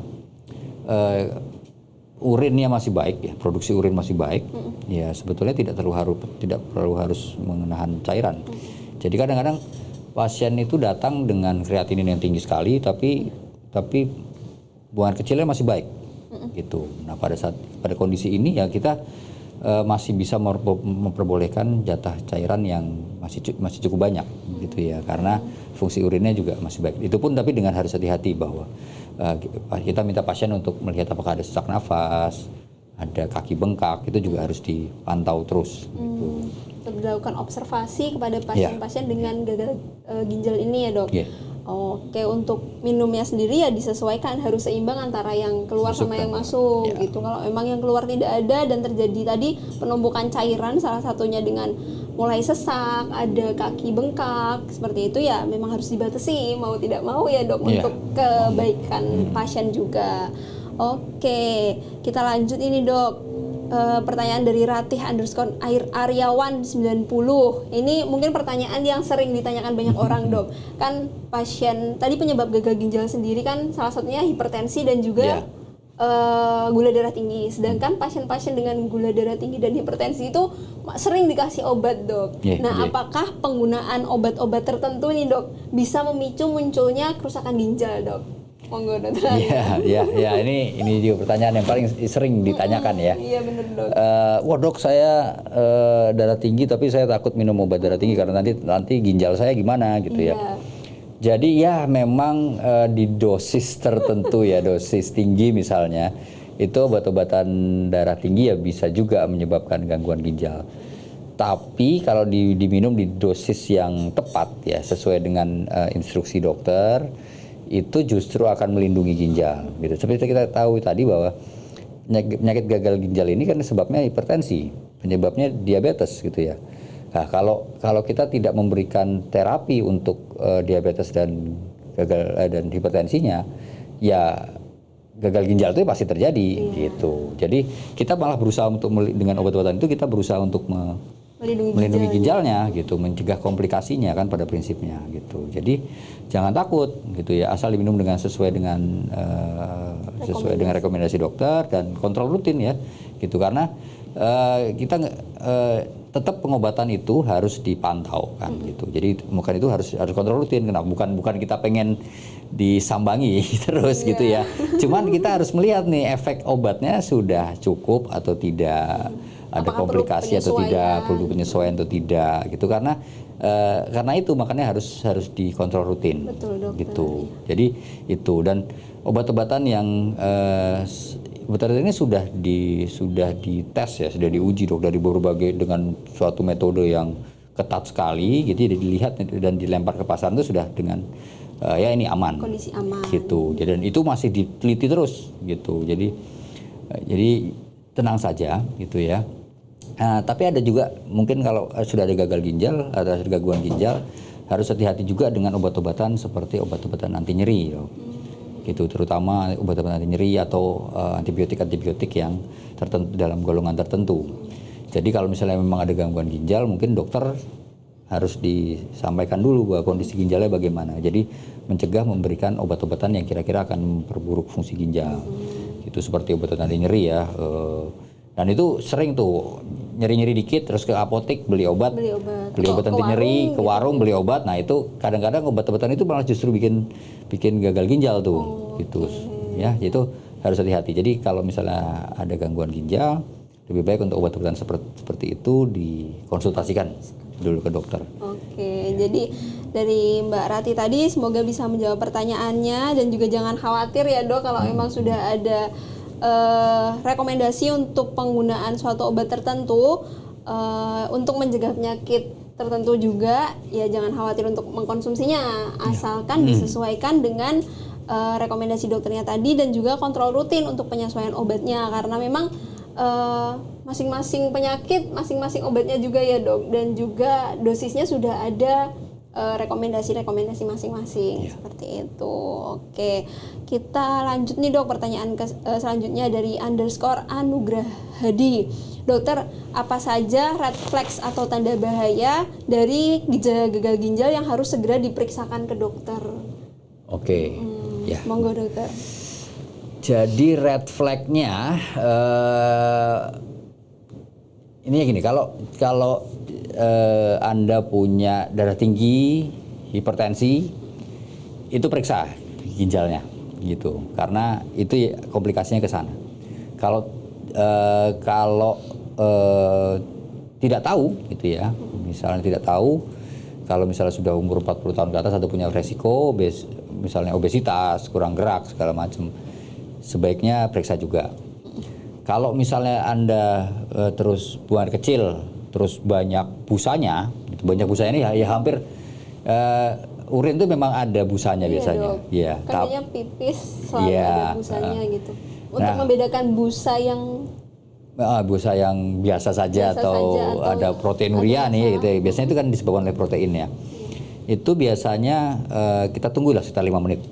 urinnya masih baik ya, produksi urin masih baik, ya sebetulnya tidak perlu harus menahan cairan. Jadi kadang-kadang pasien itu datang dengan kreatinin yang tinggi sekali, tapi buangan kecilnya masih baik, gitu. Nah pada kondisi ini ya kita masih bisa memperbolehkan jatah cairan yang masih cukup banyak, gitu ya, karena fungsi urinnya juga masih baik. Itu pun tapi dengan harus hati-hati bahwa kita minta pasien untuk melihat apakah ada sesak nafas, ada kaki bengkak, itu juga harus dipantau terus. Gitu. Dilakukan observasi kepada pasien-pasien dengan gagal ginjal ini ya dok. Oke, untuk minumnya sendiri ya disesuaikan, harus seimbang antara yang keluar sama yang masuk gitu. Kalau memang yang keluar tidak ada dan terjadi tadi penumpukan cairan, salah satunya dengan mulai sesak, ada kaki bengkak, seperti itu ya memang harus dibatasi mau tidak mau ya dok, untuk kebaikan pasien juga. Oke, kita lanjut ini dok. Pertanyaan dari Ratih_Aryawan 90. Ini mungkin pertanyaan yang sering ditanyakan banyak orang dok. Kan pasien tadi penyebab gagal ginjal sendiri kan salah satunya hipertensi dan juga gula darah tinggi. Sedangkan pasien-pasien dengan gula darah tinggi dan hipertensi itu sering dikasih obat dok. Apakah penggunaan obat-obat tertentu nih dok bisa memicu munculnya kerusakan ginjal dok? Monggo dokter. Ya, ini juga pertanyaan yang paling sering ditanyakan ya. Iya benar dok. Wah dok, saya darah tinggi tapi saya takut minum obat darah tinggi karena nanti ginjal saya gimana gitu ya. Jadi ya memang di dosis tertentu ya, dosis tinggi misalnya itu obat-obatan darah tinggi ya bisa juga menyebabkan gangguan ginjal. Tapi kalau diminum di dosis yang tepat ya, sesuai dengan instruksi dokter, itu justru akan melindungi ginjal gitu. Seperti kita tahu tadi bahwa penyakit gagal ginjal ini kan sebabnya hipertensi, penyebabnya diabetes gitu ya. Nah, kalau kita tidak memberikan terapi untuk diabetes dan dan hipertensinya, ya gagal ginjal itu pasti terjadi gitu. Jadi kita malah berusaha untuk dengan obat-obatan itu kita berusaha untuk melindungi ginjalnya gitu, mencegah komplikasinya kan pada prinsipnya gitu. Jadi jangan takut gitu ya, asal diminum dengan sesuai dengan rekomendasi dokter dan kontrol rutin ya gitu. Karena kita tetap pengobatan itu harus dipantau kan gitu. Jadi bukan itu harus kontrol rutin. Kenapa? Bukan kita pengen disambangi terus gitu ya. Cuman kita harus melihat nih efek obatnya sudah cukup atau tidak. Ada komplikasi atau tidak, perlu penyesuaian atau tidak gitu, karena itu makanya harus dikontrol rutin. Betul, dokter. Gitu. Jadi itu, dan obat-obatan yang obat-obatan ini sudah dites ya, sudah diuji dok dari berbagai dengan suatu metode yang ketat sekali gitu, jadi dilihat dan dilempar ke pasar itu sudah dengan ya ini aman. Kondisi aman. Gitu. Jadi dan itu masih diteliti terus gitu. Jadi tenang saja gitu ya. Nah, tapi ada juga mungkin kalau sudah ada gagal ginjal atau ada gangguan ginjal, harus hati-hati juga dengan obat-obatan seperti obat-obatan anti nyeri gitu, terutama obat-obatan anti nyeri atau antibiotik yang tertentu dalam golongan tertentu. Jadi kalau misalnya memang ada gangguan ginjal, mungkin dokter harus disampaikan dulu bahwa kondisi ginjalnya bagaimana. Jadi mencegah memberikan obat-obatan yang kira-kira akan memperburuk fungsi ginjal. Itu seperti obat anti nyeri ya. Dan itu sering tuh nyeri-nyeri dikit terus ke apotek beli obat anti nyeri, ke warung beli obat. Nah itu kadang-kadang obat-obatan itu malah justru bikin gagal ginjal tuh gitu ya. Itu harus hati-hati. Jadi kalau misalnya ada gangguan ginjal, lebih baik untuk obat-obatan seperti itu dikonsultasikan dulu ke dokter. Oke, jadi dari Mbak Rati tadi semoga bisa menjawab pertanyaannya, dan juga jangan khawatir ya dok kalau memang sudah ada rekomendasi untuk penggunaan suatu obat tertentu untuk mencegah penyakit tertentu juga, ya jangan khawatir untuk mengkonsumsinya, asalkan disesuaikan dengan rekomendasi dokternya tadi, dan juga kontrol rutin untuk penyesuaian obatnya, karena memang masing-masing penyakit, masing-masing obatnya juga ya dok, dan juga dosisnya sudah ada rekomendasi masing-masing seperti itu. Oke, kita lanjut nih dok, pertanyaan selanjutnya dari _Anugrahadi. Dokter, apa saja red flags atau tanda bahaya dari gejala gagal ginjal yang harus segera diperiksakan ke dokter? Oke, ya. Monggo dokter. Jadi red flag-nya ini gini, kalau Anda punya darah tinggi, hipertensi, itu periksa ginjalnya gitu, karena itu komplikasinya ke sana. Kalau tidak tahu gitu ya, misalnya tidak tahu, kalau misalnya sudah umur 40 tahun ke atas atau punya resiko misalnya obesitas, kurang gerak segala macam, sebaiknya periksa juga. Kalau misalnya Anda terus buang air kecil, terus banyak busanya ini ya hampir urin itu memang ada busanya biasanya. Iya. Kayaknya pipis selalu ada busanya gitu. Untuk membedakan busa yang biasa saja atau ada proteinuria nih gitu ya. Biasanya itu kan disebabkan oleh protein ya. Itu biasanya kita tunggulah sekitar 5 menit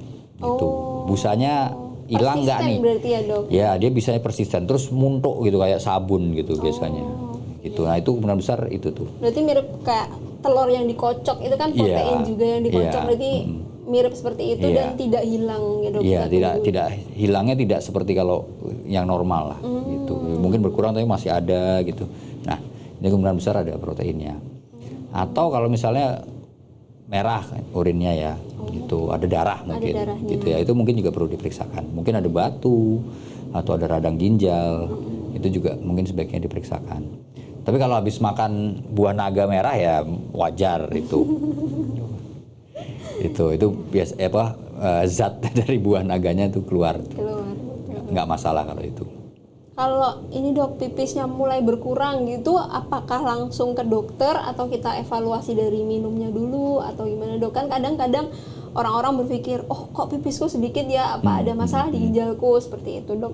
gitu. Busanya hilang nggak nih? Berarti ya, Dok? Ya, dia bisanya persisten terus muntuk gitu kayak sabun gitu biasanya. Gitu. Nah, itu kemungkinan besar itu tuh. Berarti mirip kayak telur yang dikocok itu kan protein juga yang dikocok, berarti mirip seperti itu dan tidak hilang ya, Dok? Iya, tidak hilangnya tidak seperti kalau yang normal lah gitu. Mungkin berkurang tapi masih ada gitu. Nah, ini kemungkinan besar ada proteinnya. Atau kalau misalnya merah urinnya ya, gitu, ada darah mungkin, gitu ya, itu mungkin juga perlu diperiksakan. Mungkin ada batu atau ada radang ginjal, itu juga mungkin sebaiknya diperiksakan. Tapi kalau habis makan buah naga merah ya wajar itu. itu biasa zat dari buah naganya itu keluar. Nggak masalah kalau itu. Kalau ini, Dok, pipisnya mulai berkurang gitu, apakah langsung ke dokter atau kita evaluasi dari minumnya dulu atau gimana, Dok? Kan kadang-kadang orang-orang berpikir, oh kok pipisku sedikit ya, apa ada masalah di ginjalku, seperti itu, Dok?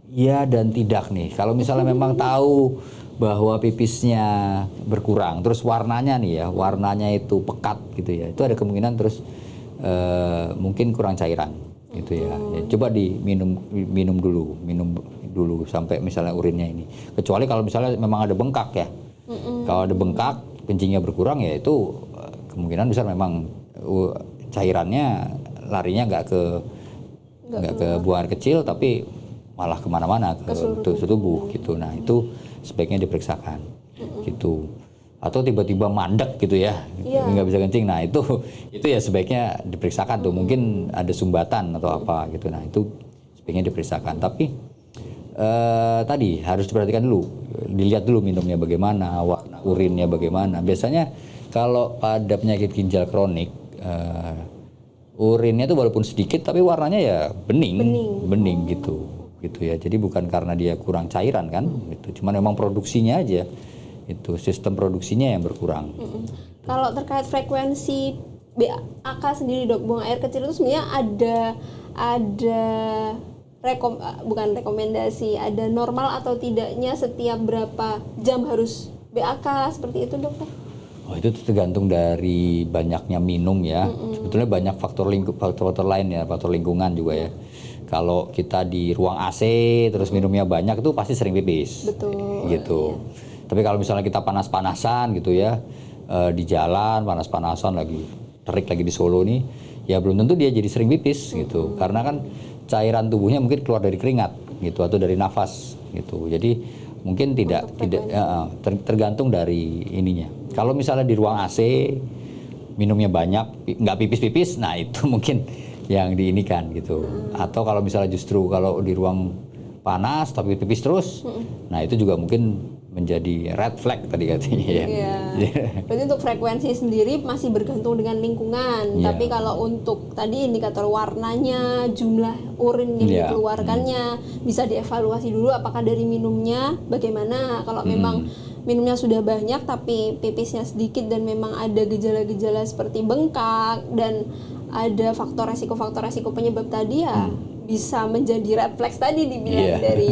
Ya dan tidak nih. Kalau misalnya memang tahu bahwa pipisnya berkurang, terus warnanya nih ya, warnanya itu pekat gitu ya, itu ada kemungkinan terus mungkin kurang cairan. Gitu ya. Coba minum dulu sampai misalnya urinnya ini. Kecuali kalau misalnya memang ada bengkak ya. Kalau ada bengkak, kencingnya berkurang ya itu kemungkinan besar memang cairannya larinya nggak ke buang air kecil tapi malah kemana-mana ke seluruh tubuh gitu. Nah itu sebaiknya diperiksakan gitu. Atau tiba-tiba mandek gitu ya, nggak bisa kencing. Nah itu ya sebaiknya diperiksakan tuh, mungkin ada sumbatan atau apa gitu. Nah itu sebaiknya diperiksakan. Tapi tadi harus diperhatikan dulu, dilihat dulu minumnya bagaimana, warna urinnya bagaimana. Biasanya kalau pada penyakit ginjal kronik, urinnya itu walaupun sedikit tapi warnanya ya bening gitu ya. Jadi bukan karena dia kurang cairan kan, gitu. Cuman memang produksinya aja. Itu sistem produksinya yang berkurang. Kalau terkait frekuensi BAK sendiri, Dok, buang air kecil itu sebenarnya ada bukan rekomendasi, ada normal atau tidaknya setiap berapa jam harus BAK seperti itu, Dok? Oh, itu tergantung dari banyaknya minum ya. Sebetulnya banyak faktor lain ya, faktor lingkungan juga ya. Kalau kita di ruang AC terus minumnya banyak itu pasti sering pipis. Betul. Gitu. Iya. Tapi kalau misalnya kita panas-panasan gitu ya, di jalan panas-panasan lagi, terik lagi di Solo nih, ya belum tentu dia jadi sering pipis gitu. Karena kan cairan tubuhnya mungkin keluar dari keringat gitu atau dari nafas gitu. Jadi mungkin tergantung dari ininya. Kalau misalnya di ruang AC minumnya banyak, nggak pipis-pipis, nah itu mungkin yang diinikan gitu. Atau kalau misalnya justru kalau di ruang panas tapi pipis terus, nah itu juga mungkin menjadi red flag tadi katanya ya. Berarti untuk frekuensi sendiri masih bergantung dengan lingkungan. Tapi kalau untuk tadi indikator warnanya, jumlah urin yang dikeluarkannya, bisa dievaluasi dulu apakah dari minumnya bagaimana. Kalau memang minumnya sudah banyak tapi pipisnya sedikit dan memang ada gejala-gejala seperti bengkak dan ada faktor resiko penyebab tadi ya bisa menjadi red flag tadi dibilang dari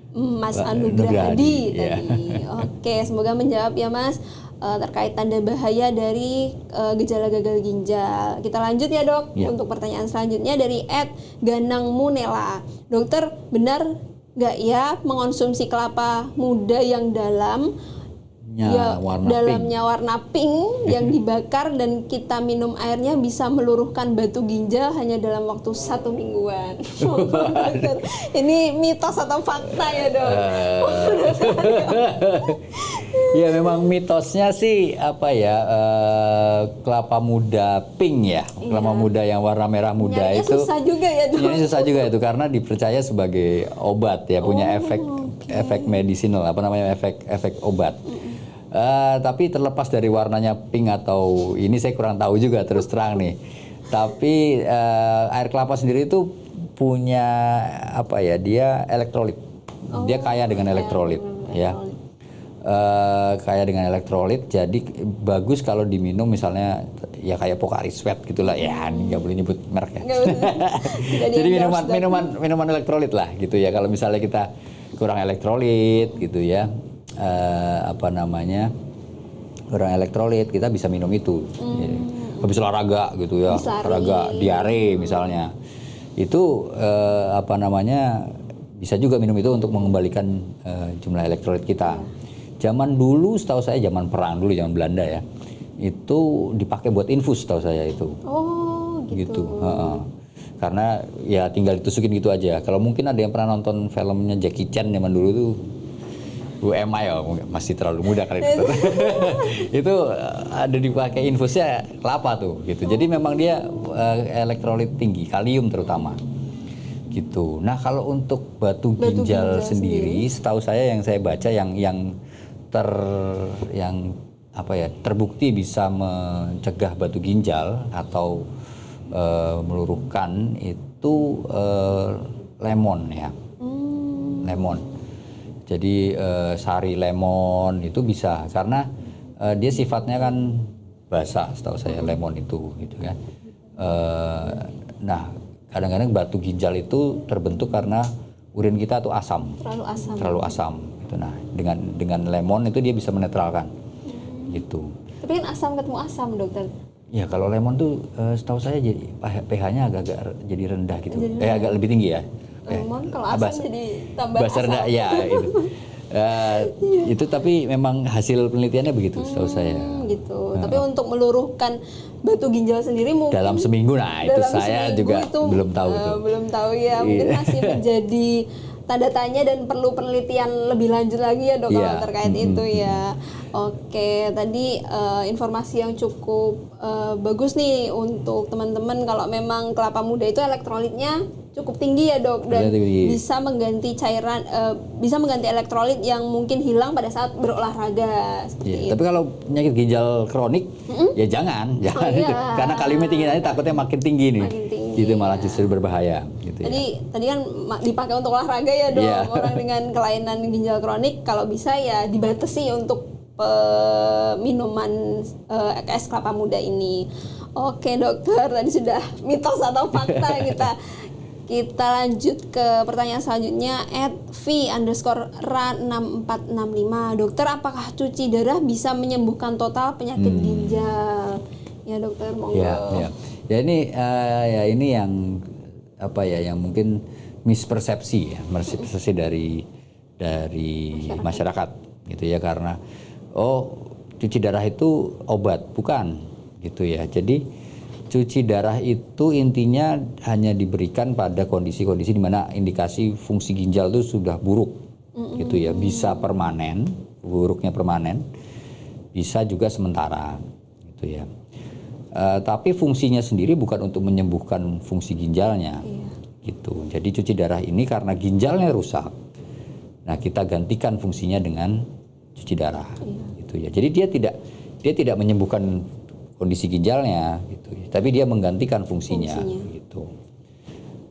Mas Anugrah Hadi tadi. Oke, semoga menjawab ya Mas terkait tanda bahaya dari gejala gagal ginjal. Kita lanjut ya, Dok, untuk pertanyaan selanjutnya dari @Ganang Munela. Dokter, benar nggak ya mengonsumsi kelapa muda yang dalamnya warna pink yang dibakar dan kita minum airnya bisa meluruhkan batu ginjal hanya dalam waktu 1 mingguan? Ini mitos atau fakta ya, Dok? Ya memang mitosnya sih apa ya, kelapa muda pink ya, kelapa muda yang warna merah muda nyarinya itu susah juga ya, Dok? Ini susah juga itu karena dipercaya sebagai obat ya, punya efek medicinal, apa namanya, efek obat. Tapi terlepas dari warnanya pink atau ini saya kurang tahu juga terus terang nih. Tapi air kelapa sendiri itu punya apa ya? Dia elektrolit. Dia kaya dengan elektrolit ya. kayak dengan elektrolit, jadi bagus kalau diminum misalnya ya kayak Pocari Sweat gitulah ya, nggak boleh nyebut merek ya. Jadi minuman elektrolit lah gitu ya. Kalau misalnya kita kurang elektrolit gitu ya, kurang elektrolit, kita bisa minum itu. Habis olahraga gitu ya, olahraga diare misalnya, itu bisa juga minum itu untuk mengembalikan jumlah elektrolit kita. Zaman dulu, setahu saya zaman perang dulu, zaman Belanda ya, itu dipakai buat infus, setahu saya itu. Oh, gitu. Karena ya tinggal ditusukin gitu aja. Kalau mungkin ada yang pernah nonton filmnya Jackie Chan zaman dulu tuh, UMI ya, masih terlalu muda kali itu. Itu ada dipakai infusnya kelapa tuh, gitu. Jadi memang dia elektrolit tinggi, kalium terutama. Gitu. Nah kalau untuk batu ginjal sendiri, setahu saya yang saya baca yang terbukti bisa mencegah batu ginjal atau meluruhkan itu lemon ya, lemon. Jadi sari lemon itu bisa karena dia sifatnya kan basah, setahu saya lemon itu, gitu kan. Nah kadang-kadang batu ginjal itu terbentuk karena urin kita tuh asam, terlalu asam. Gitu. Nah dengan lemon itu dia bisa menetralkan, gitu. Tapi kan asam ketemu asam, dokter. Ya kalau lemon tuh setahu saya jadi pH-nya agak jadi rendah gitu, agak lebih tinggi ya. Lemon kalau asam jadi tambah asam. Rendah ya itu. Itu tapi memang hasil penelitiannya begitu setahu saya. Gitu. Tapi untuk meluruhkan batu ginjal sendiri mungkin dalam seminggu, nah itu saya juga belum tahu itu. Belum tahu ya, mungkin masih menjadi tanda tanya dan perlu penelitian lebih lanjut lagi ya dok kalau terkait itu ya. Oke, tadi informasi yang cukup bagus nih untuk teman-teman kalau memang kelapa muda itu elektrolitnya cukup tinggi ya dok, dan bisa mengganti cairan, bisa mengganti elektrolit yang mungkin hilang pada saat berolahraga. Tapi kalau penyakit ginjal kronik ya jangan itu. Karena kaliumnya tinggi nanti takutnya makin tinggi nih. Gitu malah justru berbahaya gitu. Tadi kan dipakai untuk olahraga ya dok. Orang dengan kelainan ginjal kronik kalau bisa ya dibatasi untuk minuman es kelapa muda ini. Oke dokter, tadi sudah mitos atau fakta kita lanjut ke pertanyaan selanjutnya @v_ra6465. Dokter, apakah cuci darah bisa menyembuhkan total penyakit ginjal? Ya dokter, monggo. Ya ini yang yang mungkin mispersepsi dari masyarakat gitu ya, karena cuci darah itu obat, bukan gitu ya. Jadi cuci darah itu intinya hanya diberikan pada kondisi-kondisi di mana indikasi fungsi ginjal itu sudah buruk gitu ya. Bisa permanen, buruknya permanen, bisa juga sementara gitu ya. Tapi fungsinya sendiri bukan untuk menyembuhkan fungsi ginjalnya, gitu. Jadi cuci darah ini karena ginjalnya rusak, nah kita gantikan fungsinya dengan cuci darah, gitu ya. Jadi dia tidak menyembuhkan kondisi ginjalnya, gitu. Tapi dia menggantikan fungsinya. Gitu.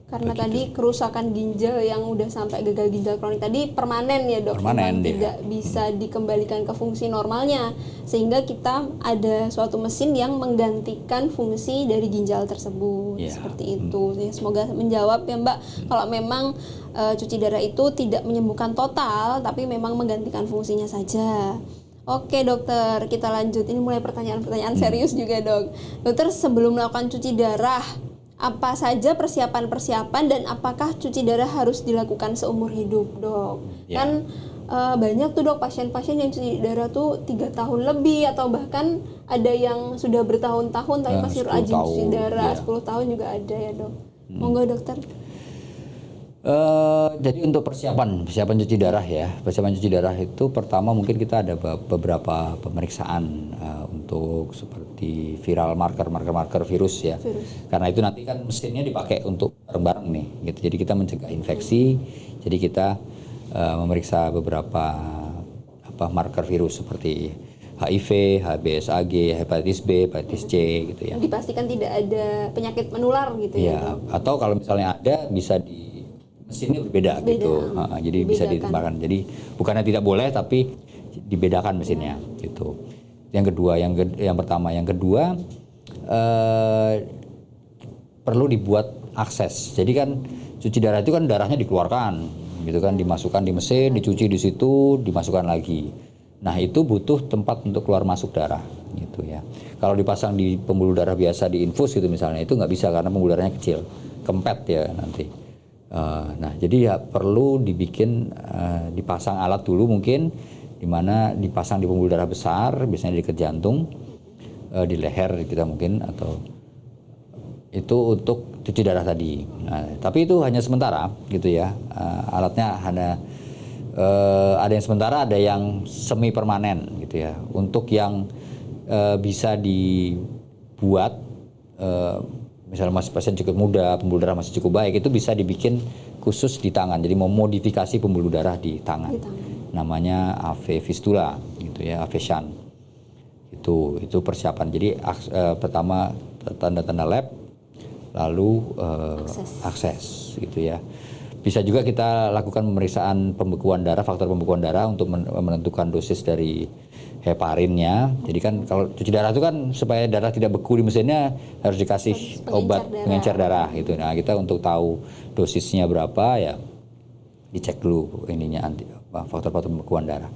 Karena tadi kerusakan ginjal yang udah sampai gagal ginjal kronik tadi permanen ya dok, tidak bisa dikembalikan ke fungsi normalnya, sehingga kita ada suatu mesin yang menggantikan fungsi dari ginjal tersebut, seperti itu. Ya, semoga menjawab ya mbak. Kalau memang cuci darah itu tidak menyembuhkan total, tapi memang menggantikan fungsinya saja. Oke dokter, kita lanjut. Ini mulai pertanyaan-pertanyaan serius juga dok. Dokter, sebelum melakukan cuci darah, apa saja persiapan-persiapan dan apakah cuci darah harus dilakukan seumur hidup dok? Kan banyak tuh dok pasien-pasien yang cuci darah tuh 3 tahun lebih, atau bahkan ada yang sudah bertahun-tahun tapi masih rajin cuci darah, 10 tahun juga ada ya dok. Monggo dokter. Jadi untuk persiapan cuci darah ya, persiapan cuci darah itu pertama mungkin kita ada beberapa pemeriksaan untuk seperti viral marker virus ya. Karena itu nanti kan mesinnya dipakai untuk bareng-bareng nih, gitu. Jadi kita mencegah infeksi. Jadi kita memeriksa beberapa marker virus seperti HIV, HBsAg, hepatitis B, hepatitis C gitu ya. Dipastikan tidak ada penyakit menular gitu ya. Atau kalau misalnya ada bisa mesinnya berbeda gitu. Jadi bisa ditambahkan. Jadi bukannya tidak boleh, tapi dibedakan mesinnya gitu. Yang kedua, yang pertama, yang kedua perlu dibuat akses. Jadi kan cuci darah itu kan darahnya dikeluarkan gitu kan, dimasukkan di mesin, dicuci di situ, dimasukkan lagi. Nah itu butuh tempat untuk keluar masuk darah gitu ya. Kalau dipasang di pembuluh darah biasa di infus gitu misalnya, itu nggak bisa karena pembuluh darahnya kecil, kempet ya nanti. Nah jadi ya perlu dibikin dipasang alat dulu mungkin, dimana dipasang di pembuluh darah besar, biasanya di dekat jantung, di leher kita mungkin, atau itu untuk cuci darah tadi. Nah, tapi itu hanya sementara gitu ya. Alatnya hanya ada yang sementara, ada yang semi permanen gitu ya. Untuk yang bisa dibuat misalnya masih pasien cukup muda, pembuluh darah masih cukup baik, itu bisa dibikin khusus di tangan. Jadi memodifikasi pembuluh darah di tangan. Namanya AV fistula gitu ya, AV shunt. Itu persiapan. Jadi pertama tanda-tanda lab, lalu akses gitu ya. Bisa juga kita lakukan pemeriksaan pembekuan darah, faktor pembekuan darah untuk menentukan dosis dari heparinnya. Jadi kan kalau cuci darah itu kan supaya darah tidak beku di mesinnya harus dikasih obat pengencer darah gitu. Nah kita untuk tahu dosisnya berapa ya dicek dulu ininya faktor-faktor pembekuan darah.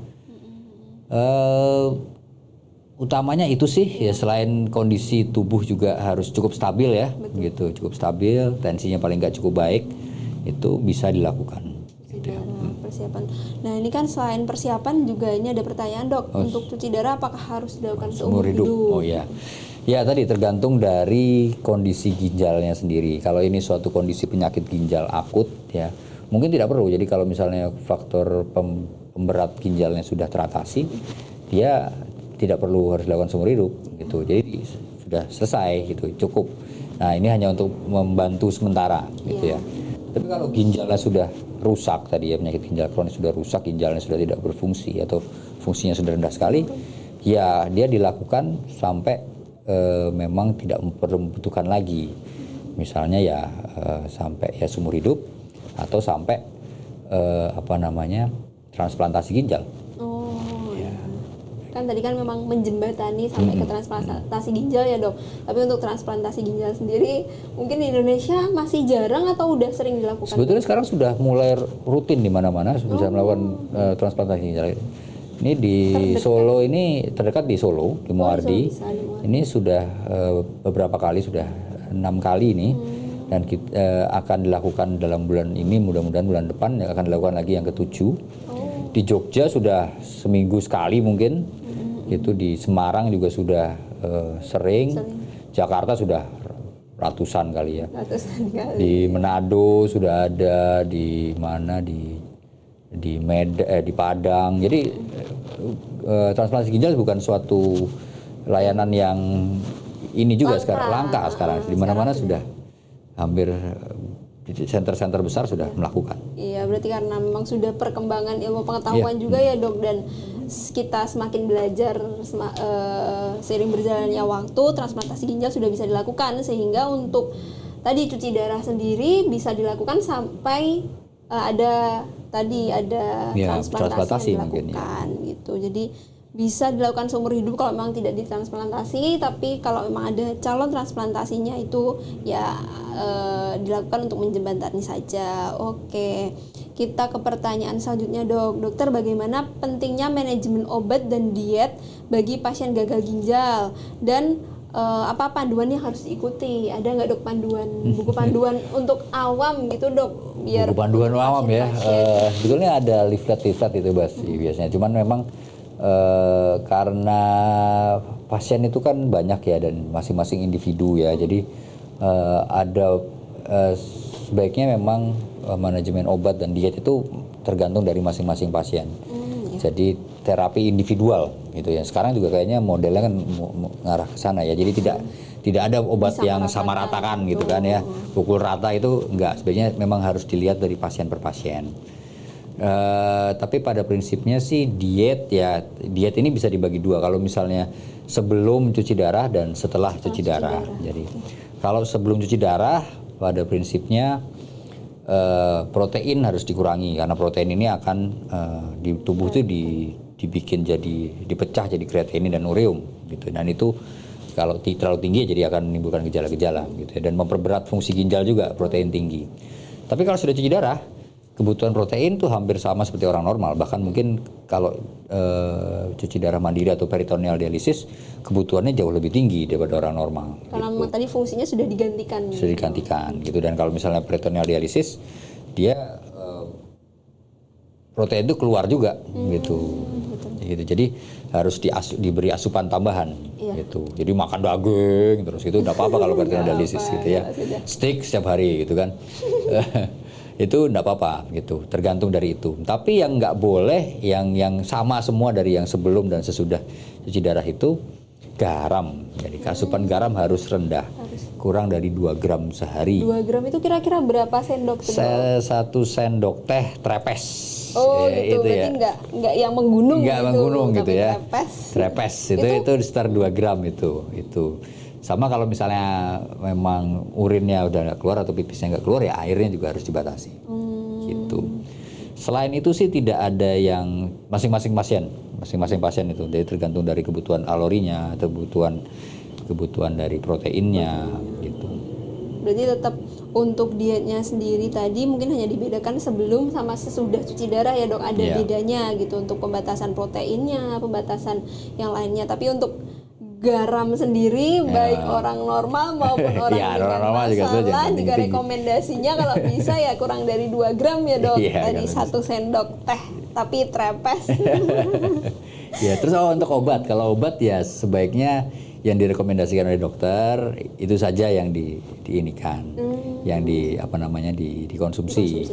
Utamanya itu sih ya, selain kondisi tubuh juga harus cukup stabil ya. Betul. Gitu, cukup stabil, tensinya paling nggak cukup baik, itu bisa dilakukan gitu ya. Persiapan. Nah ini kan selain persiapan juga ini ada pertanyaan dok, untuk cuci darah apakah harus dilakukan seumur hidup? Oh ya, ya tadi tergantung dari kondisi ginjalnya sendiri. Kalau ini suatu kondisi penyakit ginjal akut ya mungkin tidak perlu. Jadi kalau misalnya faktor pemberat ginjalnya sudah teratasi, dia tidak perlu harus dilakukan seumur hidup gitu. Jadi sudah selesai gitu, cukup. Nah ini hanya untuk membantu sementara gitu ya. Tapi kalau ginjalnya sudah rusak tadi ya, penyakit ginjal kronis sudah rusak, ginjalnya sudah tidak berfungsi atau fungsinya sudah rendah sekali, ya dia dilakukan sampai memang tidak membutuhkan lagi. Misalnya ya sampai ya seumur hidup atau sampai transplantasi ginjal. Kan tadi kan memang menjembatani sampai ke transplantasi ginjal ya dok. Tapi untuk transplantasi ginjal sendiri mungkin di Indonesia masih jarang atau udah sering dilakukan? Sebetulnya sekarang sudah mulai rutin di mana-mana bisa melakukan transplantasi ginjal. Ini di Solo, ini terdekat di Solo, di Muardi. Ini sudah beberapa kali, sudah 6 kali ini. Dan kita akan dilakukan dalam bulan ini, mudah-mudahan bulan depan akan dilakukan lagi yang ke-7. Di Jogja sudah seminggu sekali mungkin. Itu di Semarang juga sudah sering. Jakarta sudah ratusan kali ya. Di Manado sudah ada, di mana di Padang. Jadi transplantasi ginjal bukan suatu layanan yang ini juga langka sekarang. Di mana-mana sudah hampir center-center besar sudah melakukan. Iya, berarti karena memang sudah perkembangan ilmu pengetahuan juga ya dok, dan kita semakin belajar seiring berjalannya waktu, transplantasi ginjal sudah bisa dilakukan, sehingga untuk tadi cuci darah sendiri bisa dilakukan sampai ada transplantasi yang dilakukan gitu. Jadi bisa dilakukan seumur hidup kalau memang tidak ditransplantasi, tapi kalau memang ada calon transplantasinya itu ya dilakukan untuk menjembatani saja. Oke, kita ke pertanyaan selanjutnya dok. Dokter, bagaimana pentingnya manajemen obat dan diet bagi pasien gagal ginjal, dan apa panduan yang harus diikuti? Ada nggak dok buku panduan untuk awam gitu dok? Biar buku panduan awam ya, sebetulnya ada leaflet itu biasanya, cuman memang karena pasien itu kan banyak ya dan masing-masing individu ya, jadi ada sebaiknya memang manajemen obat dan diet itu tergantung dari masing-masing pasien. Jadi terapi individual gitu ya. Sekarang juga kayaknya modelnya kan mengarah ke sana ya. Jadi tidak ada obat yang sama ratakan gitu kan ya. Pukul rata itu enggak. Sebaiknya memang harus dilihat dari pasien per pasien. Tapi pada prinsipnya sih diet ini bisa dibagi dua. Kalau misalnya sebelum cuci darah dan setelah cuci darah. Jadi kalau sebelum cuci darah pada prinsipnya protein harus dikurangi, karena protein ini akan di tubuh itu dibikin jadi dipecah jadi kreatinin dan ureum gitu. Dan itu kalau terlalu tinggi jadi akan menimbulkan gejala-gejala gitu ya, dan memperberat fungsi ginjal juga protein tinggi. Tapi kalau sudah cuci darah, kebutuhan protein tuh hampir sama seperti orang normal. Bahkan mungkin kalau cuci darah mandiri atau peritoneal dialisis, kebutuhannya jauh lebih tinggi daripada orang normal. Karena gitu. memang tadi fungsinya sudah digantikan. Sudah digantikan gitu. Dan kalau misalnya peritoneal dialisis, dia protein itu keluar juga gitu. Gitu. Jadi harus diberi asupan tambahan gitu. Jadi makan daging terus itu enggak apa-apa kalau peritoneal dialisis gitu ya. Steak setiap hari gitu kan. Itu enggak apa-apa gitu, tergantung dari itu. Tapi yang nggak boleh, yang sama semua dari yang sebelum dan sesudah cuci darah itu garam. Jadi asupan garam harus rendah, kurang dari 2 gram sehari. 2 gram itu kira-kira berapa sendok? 1 sendok teh trepes. Oh gitu, itu berarti ya. nggak yang menggunung Nggak gitu, menggunung gitu ya. Trepes. Itu sekitar 2 gram itu. Sama kalau misalnya memang urinnya udah nggak keluar atau pipisnya nggak keluar, ya airnya juga harus dibatasi. Gitu. Selain itu sih tidak ada yang masing-masing pasien itu, jadi tergantung dari kebutuhan kalorinya atau kebutuhan dari proteinnya gitu. Berarti tetap untuk dietnya sendiri tadi mungkin hanya dibedakan sebelum sama sesudah cuci darah ya dok, ada bedanya gitu untuk pembatasan proteinnya, pembatasan yang lainnya. Tapi untuk garam sendiri baik orang normal maupun orang dengan masalah juga rekomendasinya kalau bisa ya kurang dari 2 gram ya dok. Tadi 1 sendok teh tapi trepes. Ya terus untuk obat, kalau obat ya sebaiknya yang direkomendasikan oleh dokter itu saja yang diinikan, yang dikonsumsi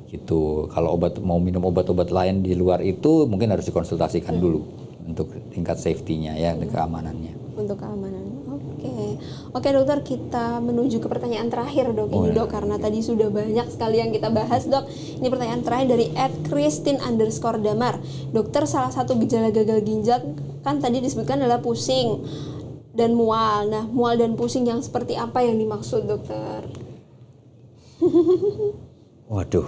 gitu. Kalau mau minum obat-obat lain di luar itu mungkin harus dikonsultasikan dulu untuk tingkat safety-nya ya, keamanannya. Untuk keamanan. Oke dokter, kita menuju ke pertanyaan terakhir dok dok, karena tadi sudah banyak sekali yang kita bahas dok. Ini pertanyaan terakhir dari @christine_damar. Dokter, salah satu gejala gagal ginjal kan tadi disebutkan adalah pusing dan mual. Nah, mual dan pusing yang seperti apa yang dimaksud dokter? Waduh,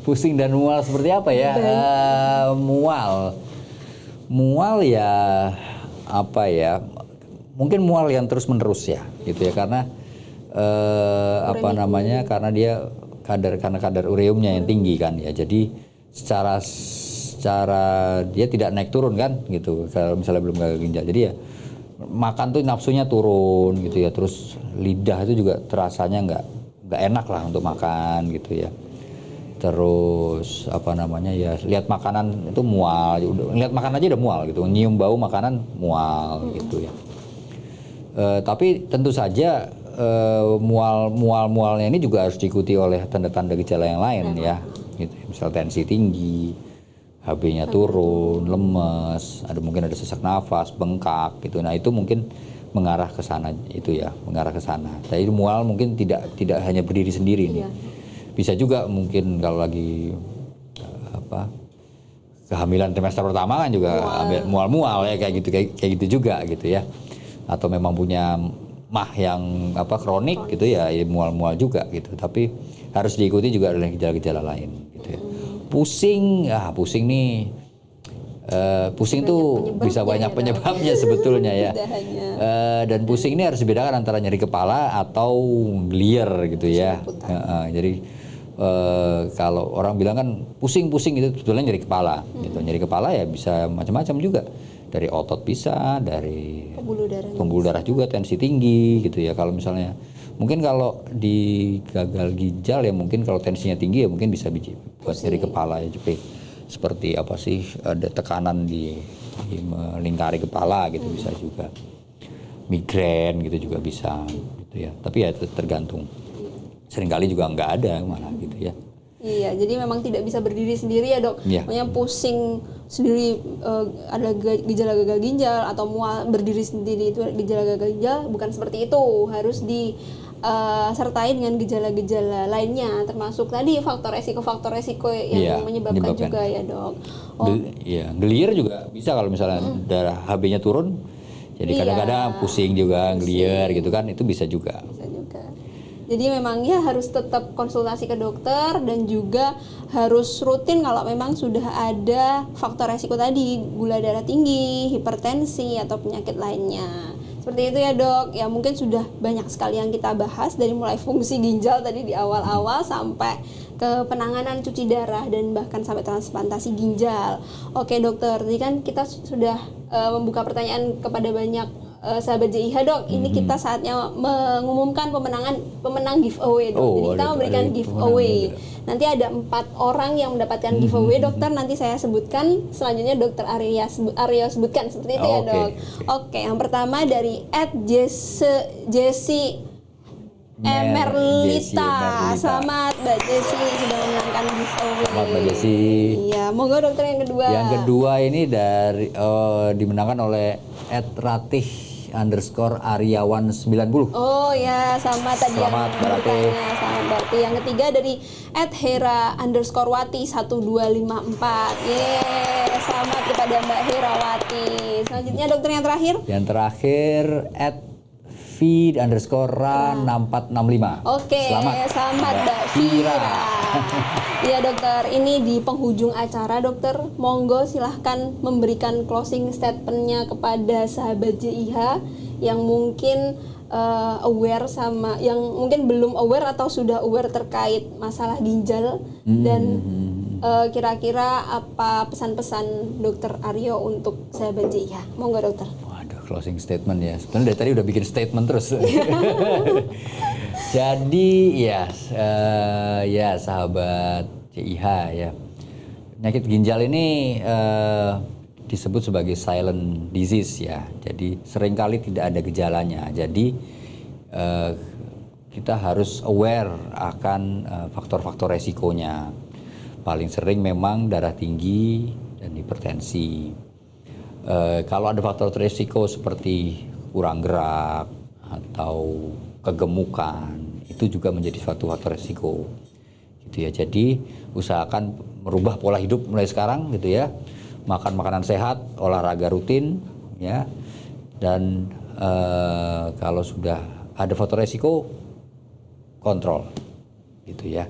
pusing dan mual seperti apa ya? Mual ya apa ya? Mungkin mual yang terus menerus ya, gitu ya, karena karena dia kadar ureumnya yang tinggi kan ya. Jadi secara dia tidak naik turun kan, gitu. Kalau misalnya belum gagal ginjal, jadi ya makan tuh nafsunya turun gitu ya. Terus lidah itu juga terasanya nggak enak lah untuk makan gitu ya. Terus ya lihat makanan itu mual, lihat makan aja udah mual gitu, nyium bau makanan mual gitu ya. Tapi tentu saja mualnya ini juga harus diikuti oleh tanda-tanda gejala yang lain ya, gitu. Misal tensi tinggi, HB-nya turun, lemes, mungkin ada sesak nafas, bengkak gitu. Nah itu mungkin mengarah ke sana mengarah ke sana. Jadi mual mungkin tidak hanya berdiri sendiri nih. Bisa juga mungkin kalau lagi kehamilan trimester pertama kan juga mual ya kayak gitu juga gitu ya. Atau memang punya mah yang kronik gitu ya mual-mual juga gitu. Tapi harus diikuti juga oleh gejala-gejala lain gitu ya. Pusing nih. Pusing tuh bisa banyak penyebabnya sebetulnya ya. Dan pusing ini harus dibedakan antara nyeri kepala atau glier gitu ya. Jadi kalau orang bilang kan pusing itu sebetulnya nyeri kepala gitu. Nyeri kepala ya bisa macam-macam juga. Dari otot bisa, dari pembuluh darah juga, tensi tinggi gitu ya. Kalau misalnya mungkin kalau di gagal ginjal ya mungkin kalau tensinya tinggi ya mungkin bisa buat nyeri kepala ya. Seperti ada tekanan di melingkari kepala gitu, bisa juga migrain gitu juga bisa gitu ya. Tapi ya tergantung, seringkali juga nggak ada malah gitu ya. Iya, jadi memang tidak bisa berdiri sendiri ya dok. Makanya pusing sendiri ada gejala gagal ginjal, atau mual berdiri sendiri itu gejala gagal ginjal, bukan seperti itu. Harus disertai dengan gejala-gejala lainnya, termasuk tadi faktor resiko yang menyebabkan juga ya dok. Glier juga bisa kalau misalnya darah HB-nya turun. Jadi kadang-kadang pusing juga, glier gitu kan, itu bisa juga. Jadi memang ya harus tetap konsultasi ke dokter dan juga harus rutin kalau memang sudah ada faktor resiko tadi, gula darah tinggi, hipertensi atau penyakit lainnya. Seperti itu ya dok, ya mungkin sudah banyak sekali yang kita bahas dari mulai fungsi ginjal tadi di awal-awal sampai ke penanganan cuci darah dan bahkan sampai transplantasi ginjal. Oke dokter, tadi kan kita sudah membuka pertanyaan kepada banyak sahabat JIH dok. Ini kita saatnya mengumumkan pemenang giveaway dok. Jadi kita memberikan giveaway. Nanti ada 4 orang yang mendapatkan giveaway dokter. Nanti saya sebutkan, selanjutnya dokter Aryo sebutkan seperti itu ya dok. Oke, yang pertama dari @Jesse Merlita. Selamat Mbak Jessy sudah menangkan giveaway. Selamat Mbak Jessy. Iya, monggo dokter yang kedua. Yang kedua ini dari dimenangkan oleh @ratih_Aryawan 90. Oh ya, sama tadi. Selamat Mbak Ratih. Selamat Mbak Ratih. Yang ketiga dari @Hera_Wati 1254. Yeay, selamat kepada Mbak Herawati. Selanjutnya dokter yang terakhir. Yang terakhir @V_Ra6465. Oke, selamat Mbak Vira. Iya dokter, ini di penghujung acara dokter, monggo silahkan memberikan closing statementnya kepada sahabat JIH yang mungkin aware sama, yang mungkin belum aware atau sudah aware terkait masalah ginjal dan kira-kira apa pesan-pesan dokter Aryo untuk sahabat JIH. Monggo dokter. Closing statement ya. Sebenarnya dari tadi udah bikin statement terus. Jadi ya sahabat JIH ya. Penyakit ginjal ini disebut sebagai silent disease ya. Jadi seringkali tidak ada gejalanya. Jadi kita harus aware akan faktor-faktor resikonya. Paling sering memang darah tinggi dan hipertensi. Kalau ada faktor resiko seperti kurang gerak atau kegemukan, itu juga menjadi suatu faktor resiko, gitu ya. Jadi usahakan merubah pola hidup mulai sekarang, gitu ya. Makan makanan sehat, olahraga rutin, ya. Dan kalau sudah ada faktor resiko, kontrol, gitu ya.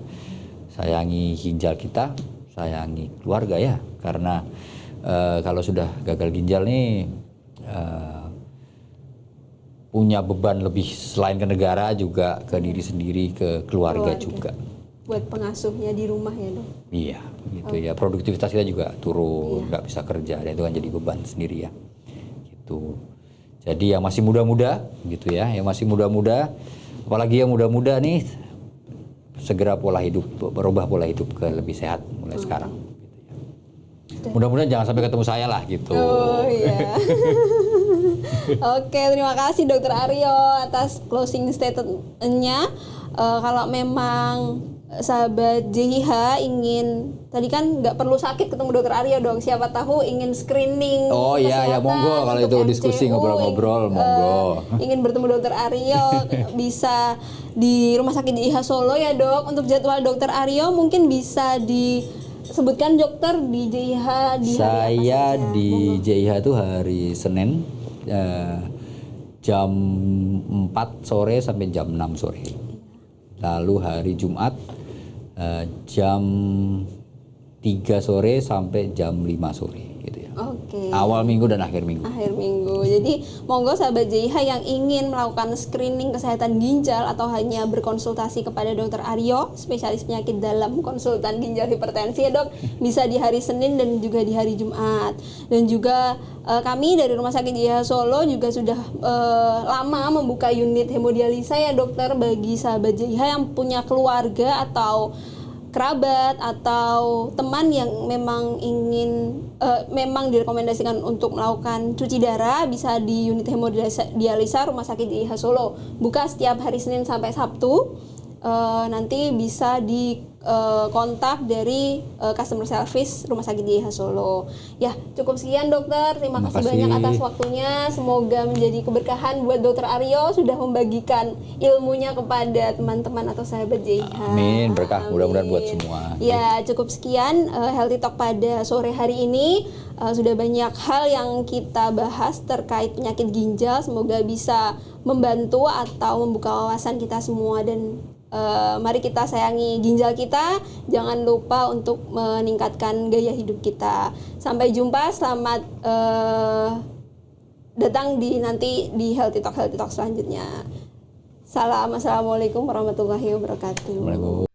Sayangi ginjal kita, sayangi keluarga ya, karena kalau sudah gagal ginjal nih punya beban lebih selain ke negara juga ke diri sendiri, ke keluarga juga. Buat pengasuhnya di rumah ya dok? Iya, gitu ya. Produktivitas kita juga turun, nggak bisa kerja, dan itu kan jadi beban sendiri ya. Gitu. Jadi yang masih muda-muda, gitu ya, yang masih muda-muda, apalagi yang muda-muda nih, segera berubah pola hidup ke lebih sehat mulai sekarang. Mudah-mudahan jangan sampai ketemu saya lah gitu. Oh iya. Oke, terima kasih dokter Aryo atas closing statement-nya. Kalau memang sahabat JIH ingin, tadi kan nggak perlu sakit ketemu dokter Aryo dong, siapa tahu ingin screening. Oh iya ya, monggo kalau itu diskusi ngobrol-ngobrol, monggo. Ingin bertemu dokter Aryo bisa di Rumah Sakit JIH Solo ya dok. Untuk jadwal dokter Aryo mungkin bisa disebutkan dokter di JIH di hari saya apa saja? di JIH itu hari Senin jam 4 sore sampai jam 6 sore. Lalu hari Jumat jam 3 sore sampai jam 5 sore gitu ya. Oke. Awal minggu dan akhir minggu. Akhir minggu. Jadi monggo sahabat JIH yang ingin melakukan screening kesehatan ginjal atau hanya berkonsultasi kepada dokter Aryo, spesialis penyakit dalam, konsultan ginjal hipertensi ya dok, bisa di hari Senin dan juga di hari Jumat. Dan juga kami dari Rumah Sakit JIH Solo juga sudah lama membuka unit hemodialisa ya dokter, bagi sahabat JIH yang punya keluarga atau kerabat atau teman yang memang ingin memang direkomendasikan untuk melakukan cuci darah, bisa di unit hemodialisa Rumah Sakit JIH Solo. Buka setiap hari Senin sampai Sabtu. Nanti bisa di kontak dari customer service Rumah Sakit JIH Solo. Ya, cukup sekian dokter. Terima kasih banyak atas waktunya. Semoga menjadi keberkahan buat dokter Aryo sudah membagikan ilmunya kepada teman-teman atau sahabat JIH. Amin, berkah mudah-mudahan buat semua. Ya, cukup sekian Healthy Talk pada sore hari ini. Sudah banyak hal yang kita bahas terkait penyakit ginjal. Semoga bisa membantu atau membuka wawasan kita semua, dan mari kita sayangi ginjal kita. Jangan lupa untuk meningkatkan gaya hidup kita. Sampai jumpa. Selamat datang nanti di Healthy Talk selanjutnya. Assalamualaikum warahmatullahi wabarakatuh. Assalamualaikum.